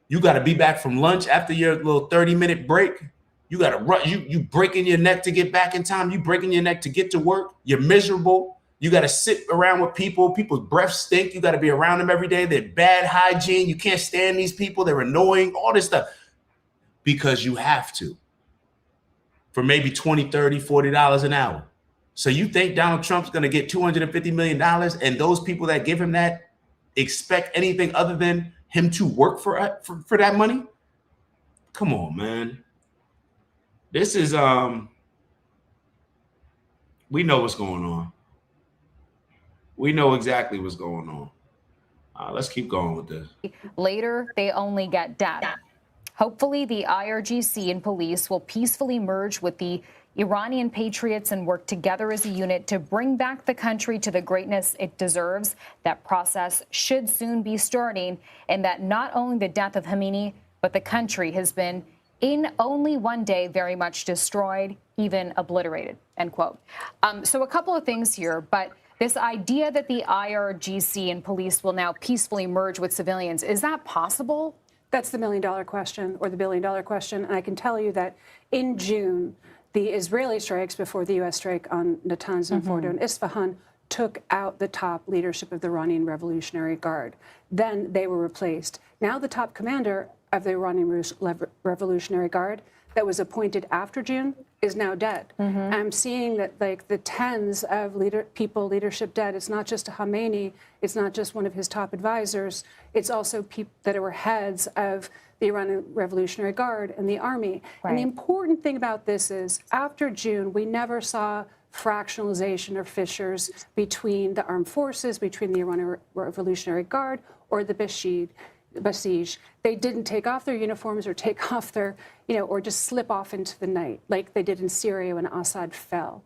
You got to be back from lunch after your little 30-minute break. You got to run. You breaking your neck to get back in time. You breaking your neck to get to work. You're miserable. You got to sit around with people. People's breath stink. You got to be around them every day. They're bad hygiene. You can't stand these people. They're annoying. All this stuff because you have to for maybe $20, $30, $40 an hour. So you think Donald Trump's going to get $250 million and those people that give him that expect anything other than him to work for that money? Come on, man. This is, we know what's going on. We know exactly what's going on. Let's keep going with this. Later, they only get death. Hopefully, the IRGC and police will peacefully merge with the Iranian patriots and work together as a unit to bring back the country to the greatness it deserves. That process should soon be starting, and that not only the death of Khamenei, but the country has been in only one day very much destroyed, even obliterated, end quote. So a couple of things here, but this idea that the IRGC and police will now peacefully merge with civilians, is that possible? That's the million-dollar question or the billion-dollar question. And I can tell you that in June, the Israeli strikes before the U.S. strike on Natanz and Fordo and Isfahan took out the top leadership of the Iranian Revolutionary Guard. Then they were replaced. Now the top commander of the Iranian Revolutionary Guard that was appointed after June is now dead. I'm seeing that like the tens of leadership dead. It's not just a Khamenei. It's not just one of his top advisors. It's also people that were heads of the Iranian Revolutionary Guard and the army. Right. And the important thing about this is after June, we never saw fractionalization or fissures between the armed forces, between the Iranian Revolutionary Guard or the Basij. They didn't take off their uniforms or take off their, or just slip off into the night like they did in Syria when Assad fell,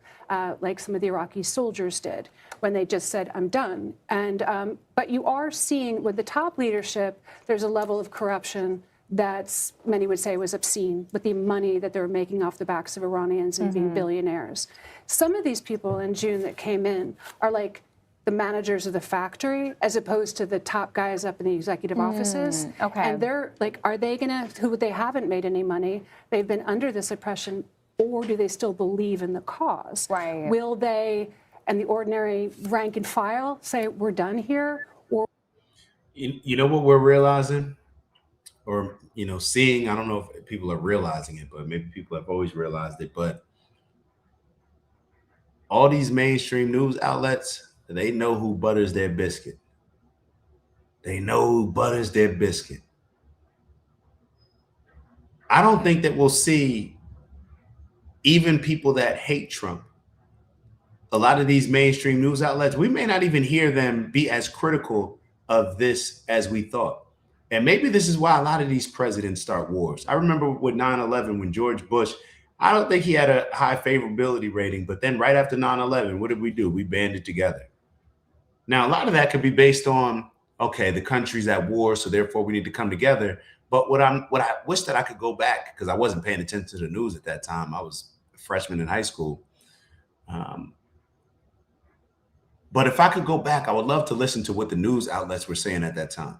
like some of the Iraqi soldiers did when they just said, I'm done. And but you are seeing with the top leadership, there's a level of corruption that many would say was obscene with the money that they were making off the backs of Iranians and being billionaires. Some of these people in June that came in are like the managers of the factory as opposed to the top guys up in the executive offices. Okay. And they're like, are they they haven't made any money. They've been under this oppression, or do they still believe in the cause? Right. Will they, and the ordinary rank and file say, we're done here? Or you know what we're realizing? Or, seeing, I don't know if people are realizing it, but maybe people have always realized it. But all these mainstream news outlets, they know who butters their biscuit. They know who butters their biscuit. I don't think that we'll see even people that hate Trump. A lot of these mainstream news outlets, we may not even hear them be as critical of this as we thought. And maybe this is why a lot of these presidents start wars. I remember with 9/11, when George Bush, I don't think he had a high favorability rating, but then right after 9/11, what did we do? We banded together. Now, a lot of that could be based on, okay, the country's at war, so therefore we need to come together. But what I wish that I could go back, because I wasn't paying attention to the news at that time. I was a freshman in high school. But if I could go back, I would love to listen to what the news outlets were saying at that time.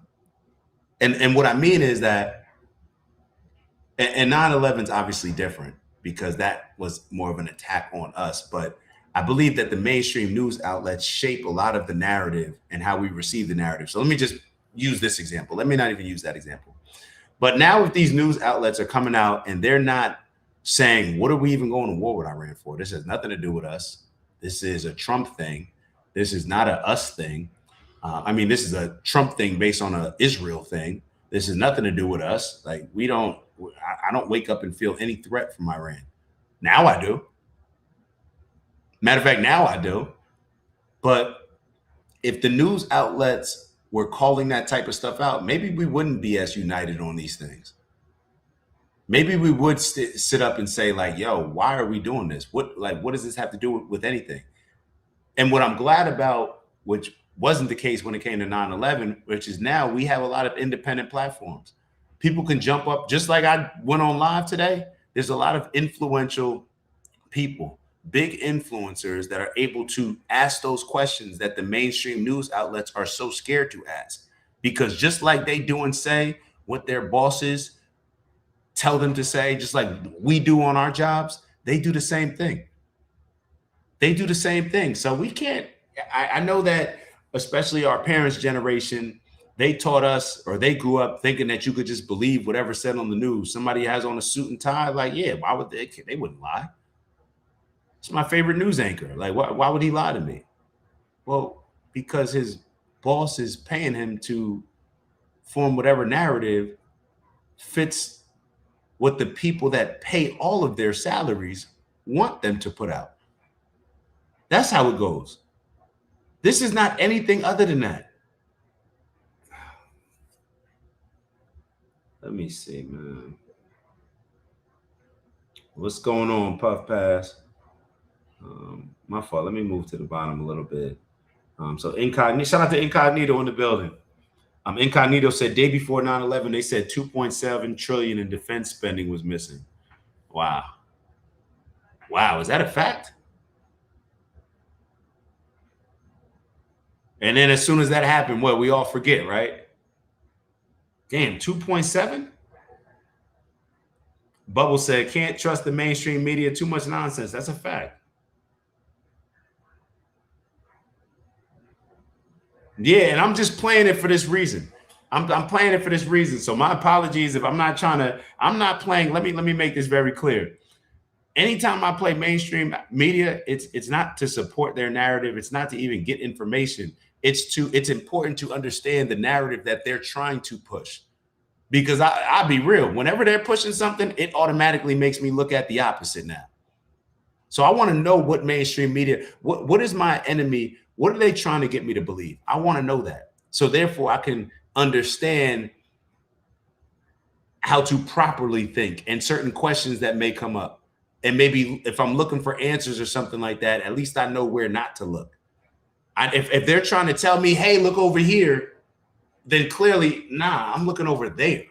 And what I mean is that, and 9/11 is obviously different. because that was more of an attack on us. But I believe that the mainstream news outlets shape a lot of the narrative and how we receive the narrative. So let me just use this example. Let me not even use that example. But now if these news outlets are coming out and they're not saying, what are we even going to war with Iran for? This has nothing to do with us. This is a Trump thing. This is not a us thing. This is a Trump thing based on a Israel thing. This has nothing to do with us. Like I don't wake up and feel any threat from Iran. Now I do. Matter of fact, now I do. But if the news outlets were calling that type of stuff out, maybe we wouldn't be as united on these things. Maybe we would sit up and say like, yo, why are we doing this? What does this have to do with anything? And what I'm glad about, which wasn't the case when it came to 9/11, which is now we have a lot of independent platforms. People can jump up, just like I went on live today. There's a lot of influential people, big influencers that are able to ask those questions that the mainstream news outlets are so scared to ask. Because just like they do and say what their bosses tell them to say, just like we do on our jobs, they do the same thing. They do the same thing. So we can't, I know that especially our parents' generation, they taught us, or they grew up thinking that you could just believe whatever said on the news. Somebody has on a suit and tie, like, yeah, why would they wouldn't lie. It's my favorite news anchor. Like, why would he lie to me? Well, because his boss is paying him to form whatever narrative fits what the people that pay all of their salaries want them to put out. That's how it goes. This is not anything other than that. Let me see, man. What's going on, Puff Pass? My fault. Let me move to the bottom a little bit. So Incognito, shout out to Incognito in the building. Incognito said day before 9/11, they said 2.7 trillion in defense spending was missing. Wow. Wow, is that a fact? And then as soon as that happened, we all forget, right? Damn, 2.7? Bubble said, can't trust the mainstream media, too much nonsense. That's a fact. Yeah, and I'm just playing it for this reason. I'm playing it for this reason. So my apologies if I'm not playing. Let me make this very clear. Anytime I play mainstream media, it's not to support their narrative. It's not to even get information. It's important to understand the narrative that they're trying to push. Because I'll be real, whenever they're pushing something, it automatically makes me look at the opposite now. So I want to know what mainstream media, what is my enemy? What are they trying to get me to believe? I want to know that. So therefore I can understand how to properly think and certain questions that may come up. And maybe if I'm looking for answers or something like that, at least I know where not to look. If they're trying to tell me, hey, look over here, then clearly, nah, I'm looking over there.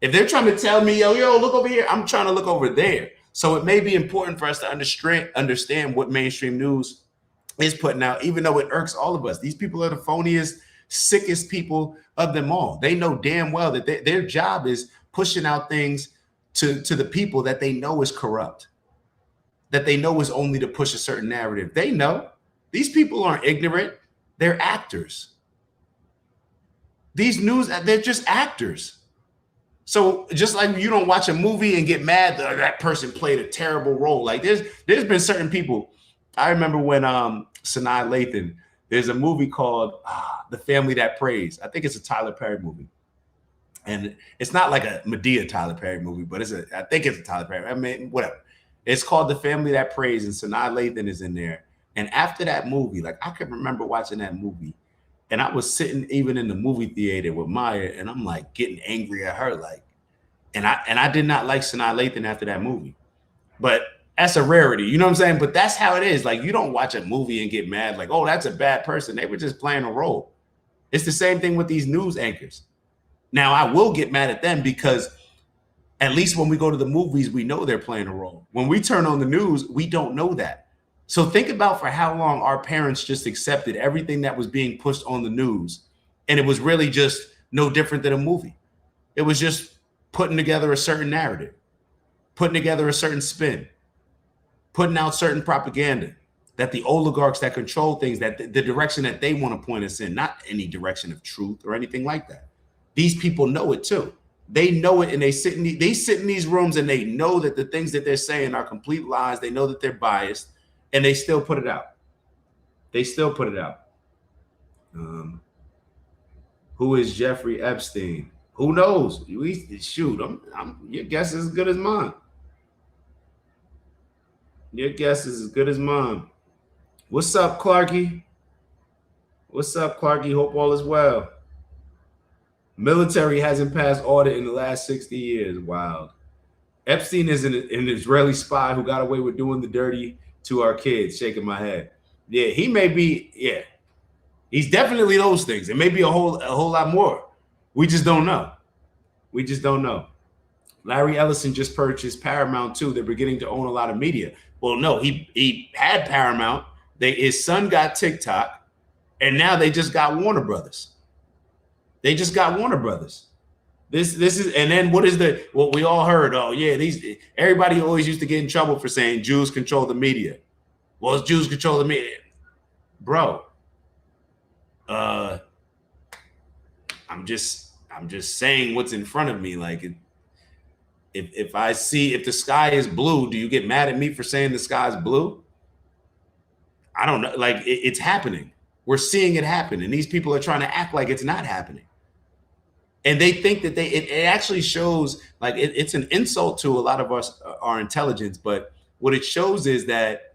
If they're trying to tell me, yo, look over here, I'm trying to look over there. So it may be important for us to understand what mainstream news is putting out, even though it irks all of us. These people are the phoniest, sickest people of them all. They know damn well that their job is pushing out things to the people that they know is corrupt, that they know is only to push a certain narrative. They know. These people aren't ignorant. They're actors. These news, they're just actors. So just like you don't watch a movie and get mad that person played a terrible role. Like there's been certain people. I remember when Sanaa Lathan, there's a movie called The Family That Prays. I think it's a Tyler Perry movie. And it's not like a Medea Tyler Perry movie, but I think it's a Tyler Perry. I mean, whatever. It's called The Family That Prays, and Sanaa Lathan is in there. And after that movie, like I can remember watching that movie, and I was sitting even in the movie theater with Maya, and I'm like getting angry at her, like, and I did not like Sanaa Lathan after that movie. But that's a rarity, you know what I'm saying? But that's how it is. Like you don't watch a movie and get mad, like, oh, that's a bad person. They were just playing a role. It's the same thing with these news anchors. Now I will get mad at them because at least when we go to the movies, we know they're playing a role. When we turn on the news, we don't know that. So think about for how long our parents just accepted everything that was being pushed on the news. And it was really just no different than a movie. It was just putting together a certain narrative. putting together a certain spin, putting out certain propaganda that the oligarchs that control things, that the direction that they want to point us in, not any direction of truth or anything like that. These people know it too. They know it, and they sit in these rooms and they know that the things that they're saying are complete lies. They know that they're biased, and they still put it out. They still put it out. Who is Jeffrey Epstein? Who knows? Shoot, your guess is as good as mine. Your guess is as good as mine. What's up, Clarky? What's up, Clarky? Hope all is well. Military hasn't passed audit in the last 60 years. Wild. Epstein is an Israeli spy who got away with doing the dirty to our kids. Shaking my head. Yeah, he may be. Yeah, he's definitely those things. It may be a whole lot more. We just don't know. We just don't know. Larry Ellison just purchased Paramount too. They're beginning to own a lot of media. Well, no, he had Paramount. His son got TikTok, and now they just got Warner Brothers. They just got Warner Brothers. This is, and then what is what we all heard? Oh yeah, everybody always used to get in trouble for saying Jews control the media. Well, Jews control the media, bro. I'm just saying what's in front of me. Like, if the sky is blue, do you get mad at me for saying the sky is blue? I don't know. Like, it's happening. We're seeing it happen, and these people are trying to act like it's not happening. And they think that it actually shows, like, it's an insult to a lot of us, our intelligence. But what it shows is that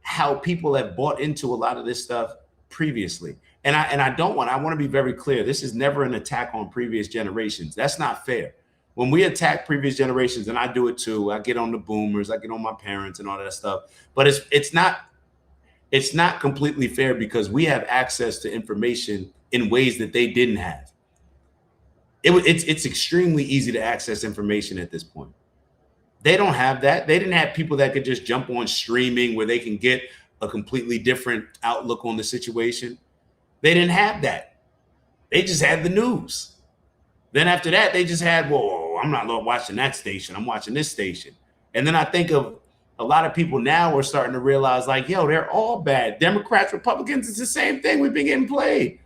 how people have bought into a lot of this stuff previously. And I want to be very clear. This is never an attack on previous generations. That's not fair. When we attack previous generations, and I do it too, I get on the boomers, I get on my parents and all that stuff. But it's not completely fair, because we have access to information in ways that they didn't have. It's extremely easy to access information at this point. They don't have that. They didn't have people that could just jump on streaming where they can get a completely different outlook on the situation. They didn't have that. They just had the news. Then after that, they just had, well, I'm not watching that station. I'm watching this station. And then I think of a lot of people now are starting to realize, like, yo, they're all bad. Democrats, Republicans, it's the same thing. We've been getting played.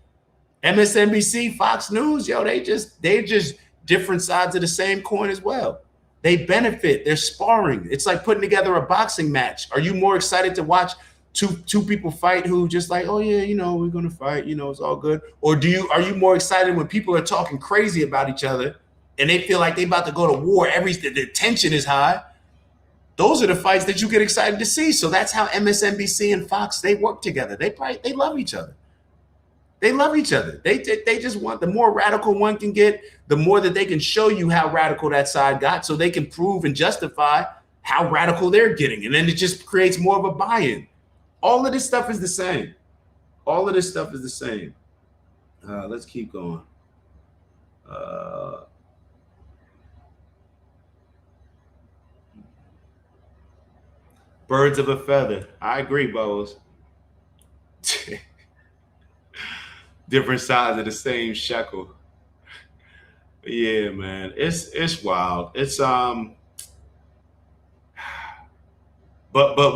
MSNBC, Fox News, yo, they're just different sides of the same coin as well. They benefit. They're sparring. It's like putting together a boxing match. Are you more excited to watch two people fight who just like, oh yeah, we're gonna fight, it's all good? Or are you more excited when people are talking crazy about each other and they feel like they about to go to war? The tension is high. Those are the fights that you get excited to see. So that's how MSNBC and Fox, they work together. They love each other. They love each other. They just want, the more radical one can get, the more that they can show you how radical that side got, so they can prove and justify how radical they're getting. And then it just creates more of a buy-in. All of this stuff is the same. All of this stuff is the same. Let's keep going. Birds of a feather. I agree, Bose. Different sides of the same shekel. Yeah, man. It's wild. It's but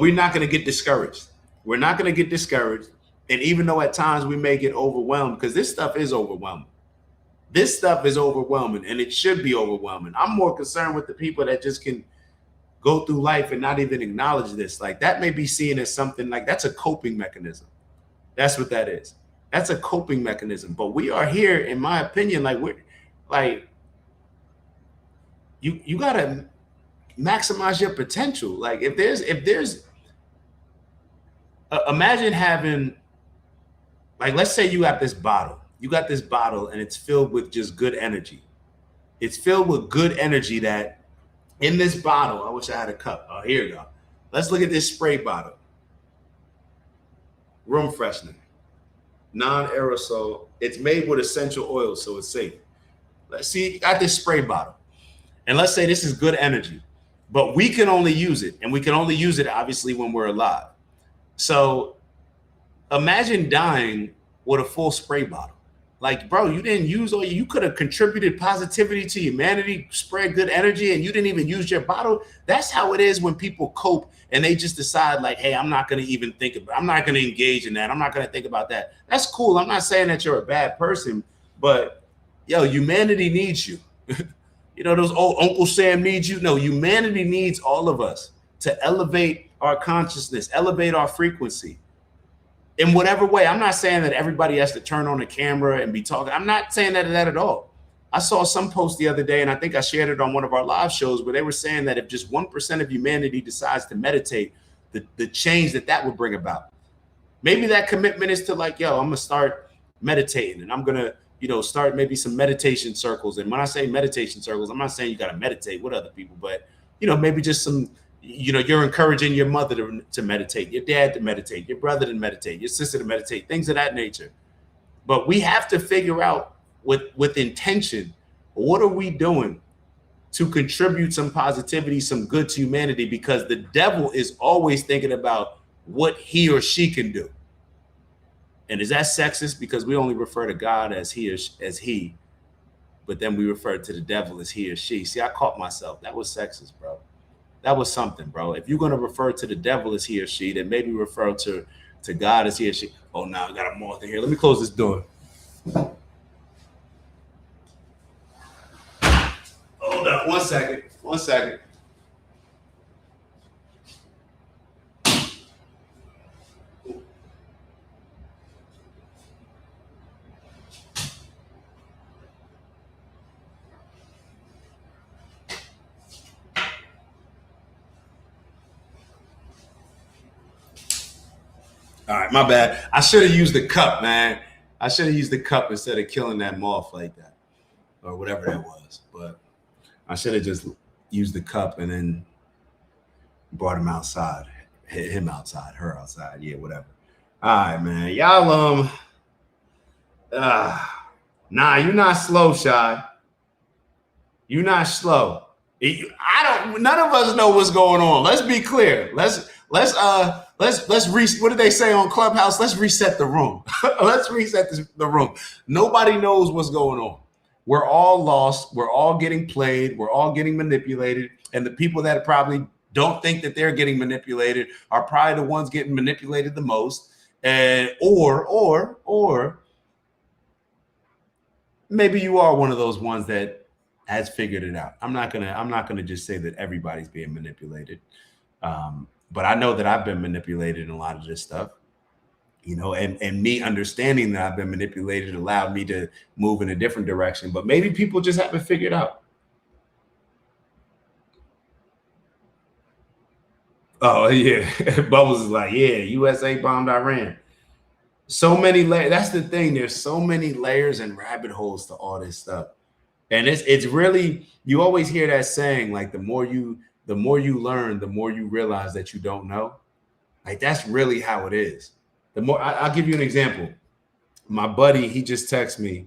we're not gonna get discouraged. We're not gonna get discouraged. And even though at times we may get overwhelmed, because this stuff is overwhelming. This stuff is overwhelming, and it should be overwhelming. I'm more concerned with the people that just can go through life and not even acknowledge this. Like, that may be seen as something like, that's a coping mechanism. That's what that is. That's a coping mechanism. But we are here, in my opinion, like, we're like, you gotta maximize your potential. Like, if there's imagine having, like, let's say you got this bottle and it's filled with just good energy. It's filled with good energy that in this bottle, I wish I had a cup. Oh, here you go. Let's look at this spray bottle. Room freshener, non-aerosol. It's made with essential oils, so it's safe. Let's see, you got this spray bottle. And let's say this is good energy, but we can only use it. And we can only use it, obviously, when we're alive. So imagine dying with a full spray bottle. Like, bro, you didn't use all, you could have contributed positivity to humanity, spread good energy, and you didn't even use your bottle. That's how it is when people cope and they just decide like, hey, I'm not going to even think about, I'm not going to engage in that. I'm not going to think about that. That's cool. I'm not saying that you're a bad person, but yo, humanity needs you. You know, those old Uncle Sam needs you. No, humanity needs all of us to elevate our consciousness, elevate our frequency. In whatever way. I'm not saying that everybody has to turn on the camera and be talking. I'm not saying that at all. I saw some post the other day, and I think I shared it on one of our live shows, where they were saying that if just 1% of humanity decides to meditate, the change that would bring about. Maybe that commitment is to like, yo, I'm going to start meditating, and I'm going to, you know, start maybe some meditation circles. And when I say meditation circles, I'm not saying you got to meditate with other people, but, you know, maybe just some, you know, you're encouraging your mother to meditate, your dad to meditate, your brother to meditate, your sister to meditate, things of that nature. But we have to figure out with intention, what are we doing to contribute some positivity, some good to humanity? Because the devil is always thinking about what he or she can do. And is that sexist? Because we only refer to God as he, but then we refer to the devil as he or she. See, I caught myself. That was sexist, bro. That was something, bro. If you're going to refer to the devil as he or she, then maybe refer to God as he or she. Oh, now I got a moth in here. Let me close this door. Hold up. 1 second. 1 second. All right, my bad. I should have used the cup, man. I should have used the cup instead of killing that moth like that, or whatever that was. But I should have just used the cup and then brought him outside, hit him outside, her outside, yeah, whatever. All right, man. Y'all, nah, you're not slow, Shy. You're not slow. None of us know what's going on. Let's be clear. Let's what did they say on Clubhouse? Let's reset the room. Let's reset the room. Nobody knows what's going on. We're all lost. We're all getting played. We're all getting manipulated. And the people that probably don't think that they're getting manipulated are probably the ones getting manipulated the most. And or maybe you are one of those ones that has figured it out. I'm not gonna just say that everybody's being manipulated. But I know that I've been manipulated in a lot of this stuff, you know, and me understanding that I've been manipulated allowed me to move in a different direction. But maybe people just haven't figured out. Oh, yeah. Bubbles is like, yeah, USA bombed Iran. So many layers. That's the thing. There's so many layers and rabbit holes to all this stuff. And it's really, you always hear that saying, like, the more you learn, the more you realize that you don't know. Like, that's really how it is. The more, I'll give you an example. My buddy, he just texted me.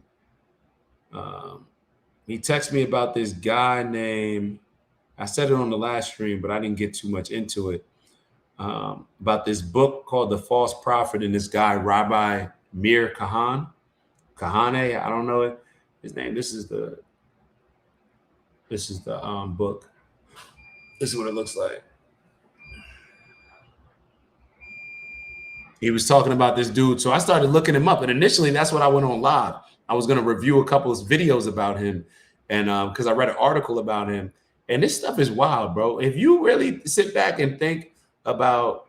He texted me about this guy named, I said it on the last stream, but I didn't get too much into it. About this book called The False Prophet, and this guy, Rabbi Meir Kahane, I don't know his name. This is the book. This is what it looks like. He was talking about this dude. So I started looking him up. And initially, that's what I went on live. I was going to review a couple of videos about him. And because I read an article about him. And this stuff is wild, bro. If you really sit back and think about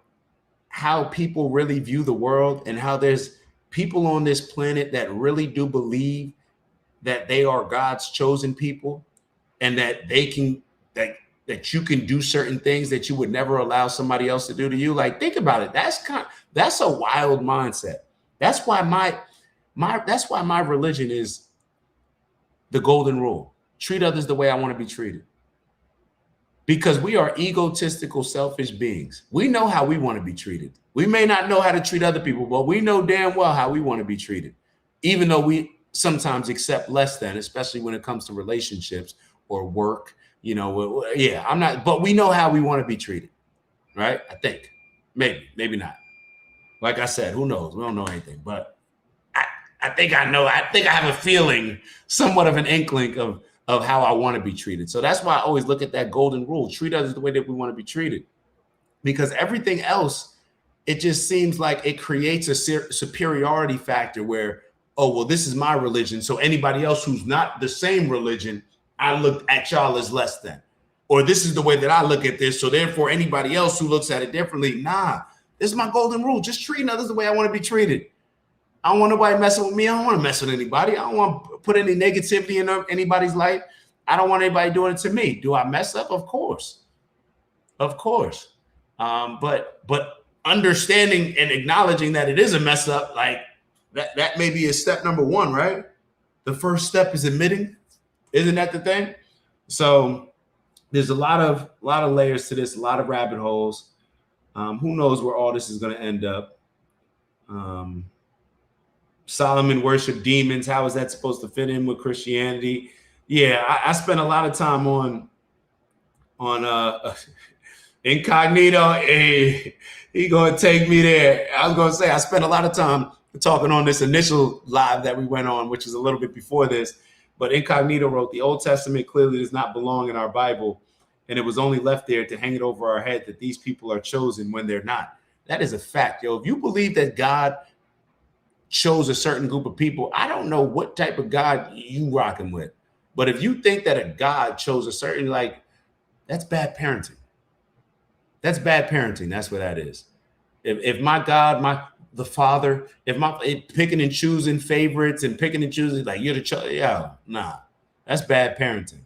how people really view the world, and how there's people on this planet that really do believe that they are God's chosen people, and that they can, that you can do certain things that you would never allow somebody else to do to you. Like, think about it. That's a wild mindset. That's why my religion is the golden rule. Treat others the way I want to be treated. Because we are egotistical, selfish beings. We know how we want to be treated. We may not know how to treat other people, but we know damn well how we want to be treated. Even though we sometimes accept less than, especially when it comes to relationships or work. You know, yeah, I'm not, but we know how we want to be treated, right? I think, maybe not. Like I said, who knows? We don't know anything, but I think I know. I think I have a feeling, somewhat of an inkling of how I want to be treated. So that's why I always look at that golden rule: treat others the way that we want to be treated. Because everything else, it just seems like it creates a superiority factor where, oh, well, this is my religion, so anybody else who's not the same religion, I look at y'all as less than. Or this is the way that I look at this, so therefore anybody else who looks at it differently, nah, this is my golden rule. Just treating others the way I want to be treated. I don't want nobody messing with me. I don't want to mess with anybody. I don't want to put any negativity in anybody's life. I don't want anybody doing it to me. Do I mess up? Of course. Of course. But understanding and acknowledging that it is a mess up, like that may be a step number one, right? The first step is admitting. Isn't that the thing? So there's a lot of layers to this, a lot of rabbit holes. Who knows where all this is going to end up? Solomon worshiped demons. How is that supposed to fit in with Christianity? Yeah, I spent a lot of time on Incognito. Hey, he gonna take me there. I was gonna say I spent a lot of time talking on this initial live that we went on, which is a little bit before this. But Incognito wrote, the Old Testament clearly does not belong in our Bible, and it was only left there to hang it over our head that these people are chosen when they're not. That is a fact, yo. If you believe that God chose a certain group of people, I don't know what type of God you rocking with. But if you think that a God chose a certain, like, that's bad parenting. That's bad parenting. That's what that is. If my God, the Father, if picking and choosing favorites and picking and choosing, like, you're the child, yeah, nah, that's bad parenting,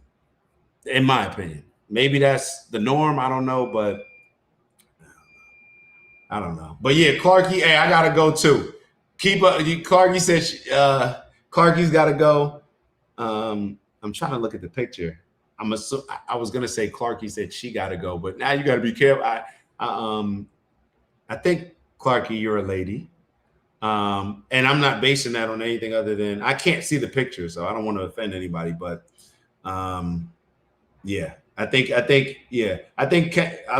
in my opinion. Maybe that's the norm. I don't know, but I don't know. But yeah, Clarky, hey, I gotta go too. Keep up. Clarky said Clarky's gotta go. I'm trying to look at the picture. I was gonna say Clarky said she gotta go, but now you gotta be careful. I think Clarky, you're a lady, and I'm not basing that on anything other than I can't see the picture, so I don't want to offend anybody. But yeah, I think I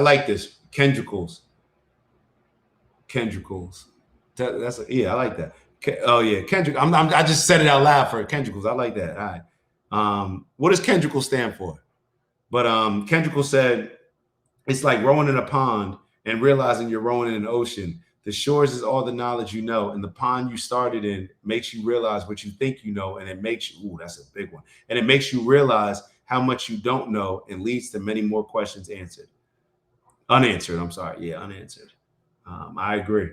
like this Kendricals. That's I like that. Oh yeah, Kendrick. I just said it out loud for Kendricals. I like that. All right. What does Kendrickal stand for? But Kendrickal said it's like rowing in a pond and realizing you're rowing in an ocean. The shores is all the knowledge you know, and the pond you started in makes you realize what you think you know, and it makes you, that's a big one, and it makes you realize how much you don't know and leads to many more questions unanswered. I'm sorry. Yeah, unanswered. I agree.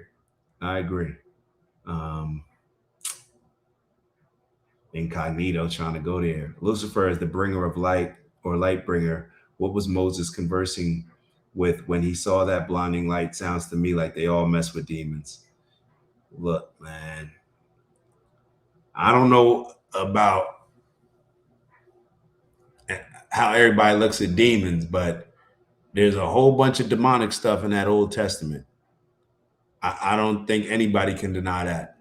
Incognito trying to go there. Lucifer is the bringer of light, or light bringer. What was Moses conversing with when he saw that blinding light? Sounds to me like they all mess with demons. Look, man, I don't know about how everybody looks at demons, but there's a whole bunch of demonic stuff in that Old Testament. I don't think anybody can deny that.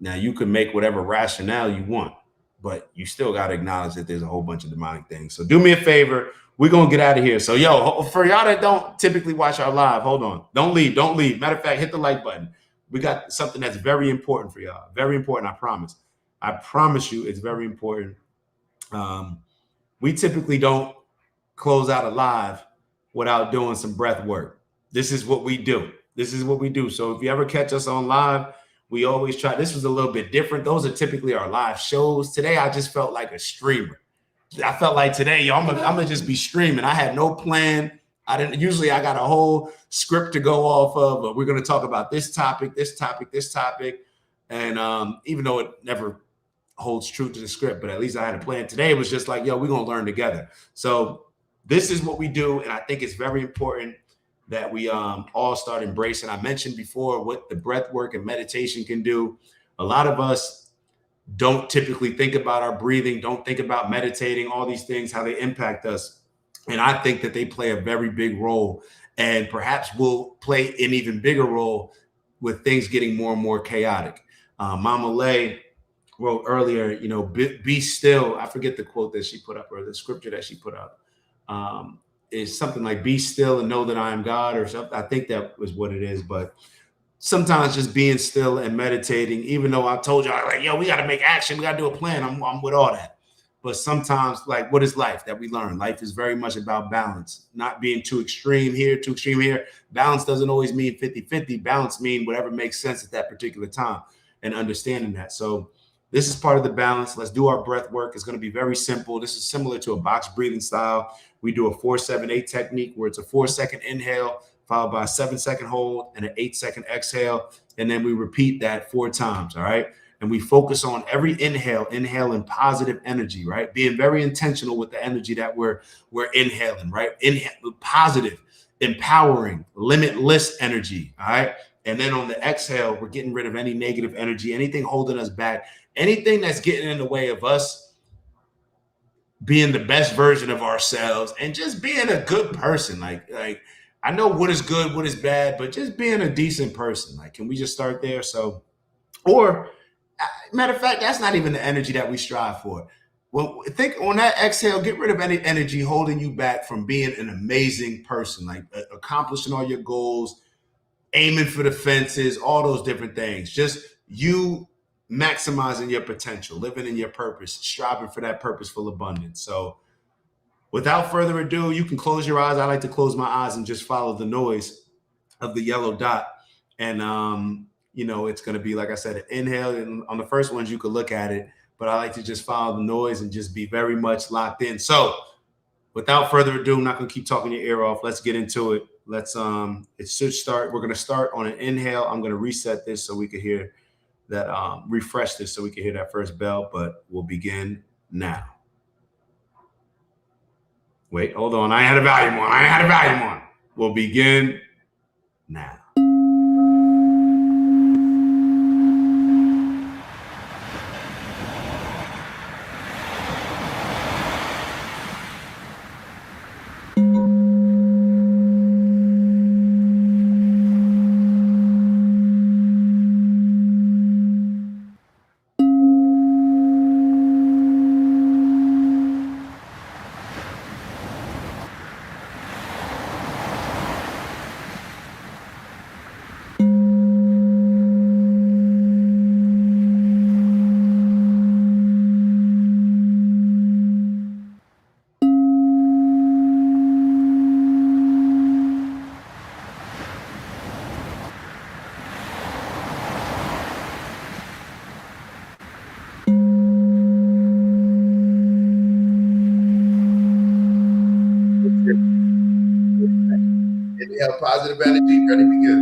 Now, you can make whatever rationale you want, but you still got to acknowledge that there's a whole bunch of demonic things. So do me a favor. We're going to get out of here. So, yo, for y'all that don't typically watch our live, hold on. Don't leave. Matter of fact, hit the like button. We got something that's very important for y'all. Very important, I promise. I promise you it's very important. We typically don't close out a live without doing some breath work. This is what we do. So if you ever catch us on live, we always try. This was a little bit different. Those are typically our live shows. Today, I just felt like a streamer. I felt like today, yo, I'm gonna just be streaming. I had no plan. Usually I got a whole script to go off of, but we're gonna talk about this topic. And even though it never holds true to the script, but at least I had a plan. Today it was just like, yo, we're gonna learn together. So this is what we do, and I think it's very important that we all start embracing. I mentioned before what the breath work and meditation can do. A lot of us don't typically think about our breathing, don't think about meditating, all these things, how they impact us. And I think that they play a very big role, and perhaps will play an even bigger role with things getting more and more chaotic. Mama Lay wrote earlier, be still. I forget the quote that she put up, or the scripture that she put up. Is something like, be still and know that I am God, or something. I think that was what it is. But sometimes just being still and meditating, even though I told y'all, like, yo, we got to make action. We got to do a plan. I'm with all that. But sometimes, like, what is life that we learn? Life is very much about balance, not being too extreme here, too extreme here. Balance doesn't always mean 50-50. Balance means whatever makes sense at that particular time, and understanding that. So this is part of the balance. Let's do our breath work. It's going to be very simple. This is similar to a box breathing style. We do a 4-7-8 technique where it's a 4-second inhale followed by a 7-second hold and an 8-second exhale. And then we repeat that 4 times. All right. And we focus on every inhale in positive energy, right? Being very intentional with the energy that we're inhaling, right? Inhale, positive, empowering, limitless energy. All right. And then on the exhale, we're getting rid of any negative energy, anything holding us back, anything that's getting in the way of us being the best version of ourselves and just being a good person. Like I know what is good, what is bad, but just being a decent person. Like, can we just start there? So, or matter of fact, that's not even the energy that we strive for. Well, think on that exhale, get rid of any energy holding you back from being an amazing person, like accomplishing all your goals, aiming for the fences, all those different things. Just you maximizing your potential, living in your purpose, striving for that purposeful abundance. So without further ado, you can close your eyes. I like to close my eyes and just follow the noise of the yellow dot. And, you know, it's going to be, like I said, an inhale. And on the first ones, you could look at it, but I like to just follow the noise and just be very much locked in. So without further ado, I'm not going to keep talking your ear off. Let's get into it. Let's, it should start. We're going to start on an inhale. I'm going to reset this so we can hear that, refresh this so we can hear that first bell, but we'll begin now. Wait, hold on. I had a volume on. We'll begin now. Inhale, positive energy, ready to begin.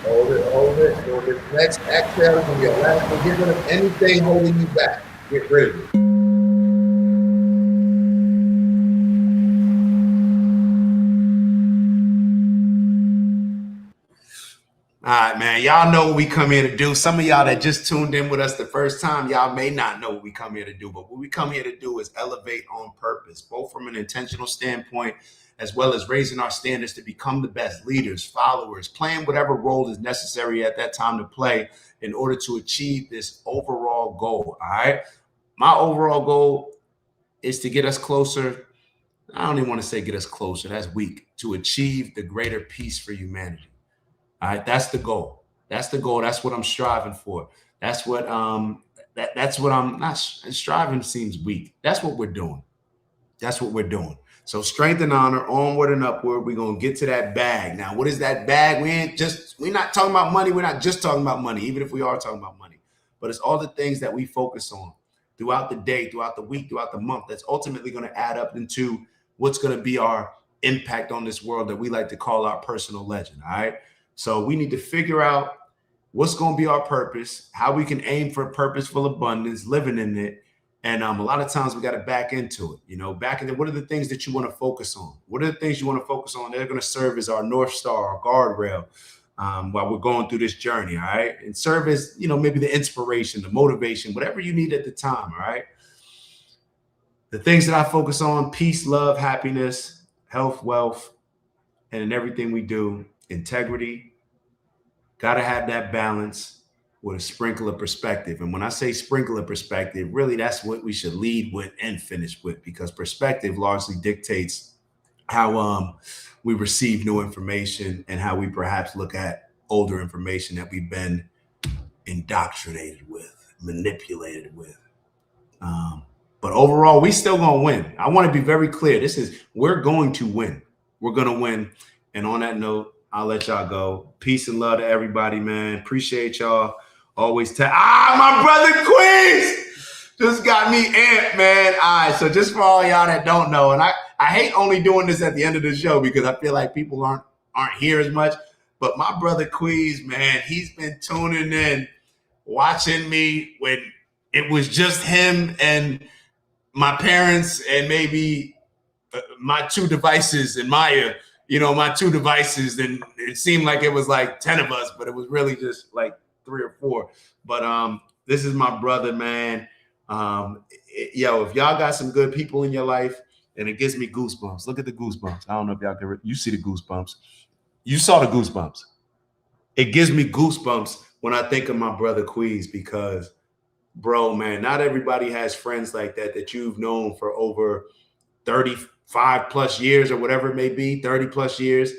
Hold it. So this next exhale is going to be a last one. Get rid of anything holding you back. Get rid of it. All right, man. Y'all know what we come here to do. Some of y'all that just tuned in with us the first time, y'all may not know what we come here to do. But what we come here to do is elevate on purpose, both from an intentional standpoint, as well as raising our standards to become the best leaders, followers, playing whatever role is necessary at that time to play in order to achieve this overall goal. All right. My overall goal is to get us closer. I don't even want to say get us closer. That's weak. To achieve the greater peace for humanity. All right, that's the goal. That's the goal. That's what I'm striving for. That's what that's what I'm not striving seems weak. That's what we're doing. That's what we're doing. So strength and honor, onward and upward. We're gonna get to that bag. Now, what is that bag? We're not talking about money. We're not just talking about money, even if we are talking about money. But it's all the things that we focus on throughout the day, throughout the week, throughout the month. That's ultimately going to add up into what's going to be our impact on this world that we like to call our personal legend. All right. So we need to figure out what's going to be our purpose, how we can aim for purposeful abundance, living in it. And a lot of times we got to back into it, back into what are the things that you want to focus on? What are the things you want to focus on? They're going to serve as our North Star, our guardrail while we're going through this journey. All right. And serve as, maybe the inspiration, the motivation, whatever you need at the time. All right. The things that I focus on: peace, love, happiness, health, wealth, and in everything we do, integrity. Got to have that balance with a sprinkle of perspective. And when I say sprinkle of perspective, really that's what we should lead with and finish with, because perspective largely dictates we receive new information and how we perhaps look at older information that we've been indoctrinated with, manipulated with. But overall, we still gonna win. I want to be very clear. We're going to win. We're gonna win. And on that note, I'll let y'all go. Peace and love to everybody, man. Appreciate y'all. Always my brother Queens just got me amped, man. All right, so just for all y'all that don't know, and I hate only doing this at the end of the show because I feel like people aren't here as much. But my brother Queez, man, he's been tuning in, watching me when it was just him and my parents and maybe my two devices and Maya, my two devices. And it seemed like it was like 10 of us, but it was really just like 3 or 4. But this is my brother, man. If y'all got some good people in your life, and it gives me goosebumps. Look at the goosebumps. I don't know if y'all can, you see the goosebumps. You saw the goosebumps. It gives me goosebumps when I think of my brother Queez because, bro, man, not everybody has friends like that you've known for over 35 plus years or whatever it may be, 30 plus years.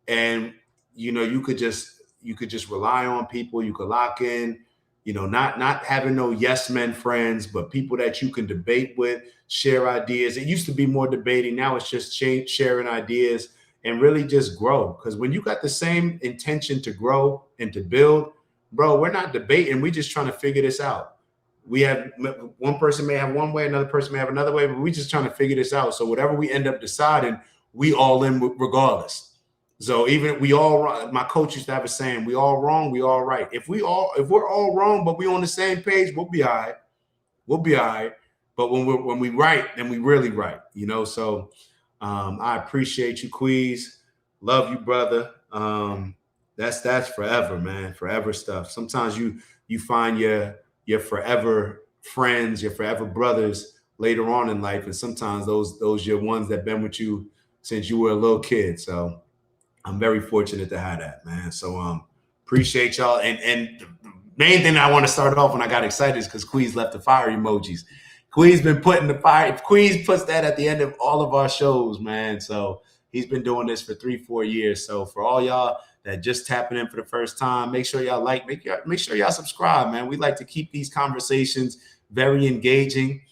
And, you could just rely on people. You could lock in, not having no yes men friends, but people that you can debate with, share ideas. It used to be more debating. Now it's just sharing ideas and really just grow. Because when you got the same intention to grow and to build, bro, we're not debating. We're just trying to figure this out. We have one person may have one way, another person may have another way, but we're just trying to figure this out. So whatever we end up deciding, we all in regardless. So even my coach used to have a saying, we all wrong, we all right. If we're all wrong, but we on the same page, we'll be all right. We'll be all right. But when we right, then we really right, So I appreciate you, Queez. Love you, brother. That's forever, man. Forever stuff. Sometimes you find your forever friends, your forever brothers later on in life, and sometimes those your ones that been with you since you were a little kid. So I'm very fortunate to have that, man. So appreciate y'all. And the main thing I want to start off when I got excited is because Queez left the fire emojis. Queez been putting the fire. Queez puts that at the end of all of our shows, man. So he's been doing this for 3-4 years. So for all y'all that just tapping in for the first time, make sure y'all make sure y'all subscribe, man. We like to keep these conversations very engaging.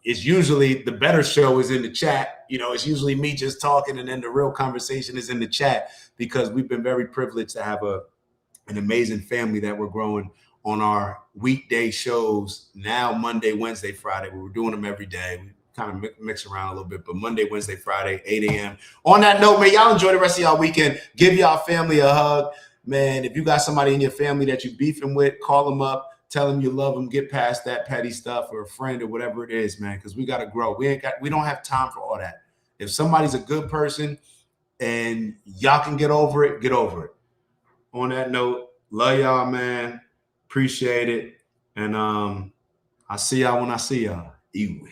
It's usually the better show is in the chat. It's usually me just talking, and then the real conversation is in the chat because we've been very privileged to have an amazing family that we're growing on our weekday shows now, Monday, Wednesday, Friday. We were doing them every day. We kind of mix around a little bit, but Monday, Wednesday, Friday, 8 a.m. On that note, man, y'all enjoy the rest of y'all weekend. Give y'all family a hug. Man, if you got somebody in your family that you beefing with, call them up. Tell them you love them. Get past that petty stuff, or a friend or whatever it is, man, because we got to grow. We don't have time for all that. If somebody's a good person and y'all can get over it, get over it. On that note, love y'all, man. Appreciate it. And I'll see y'all when I see y'all. Ew.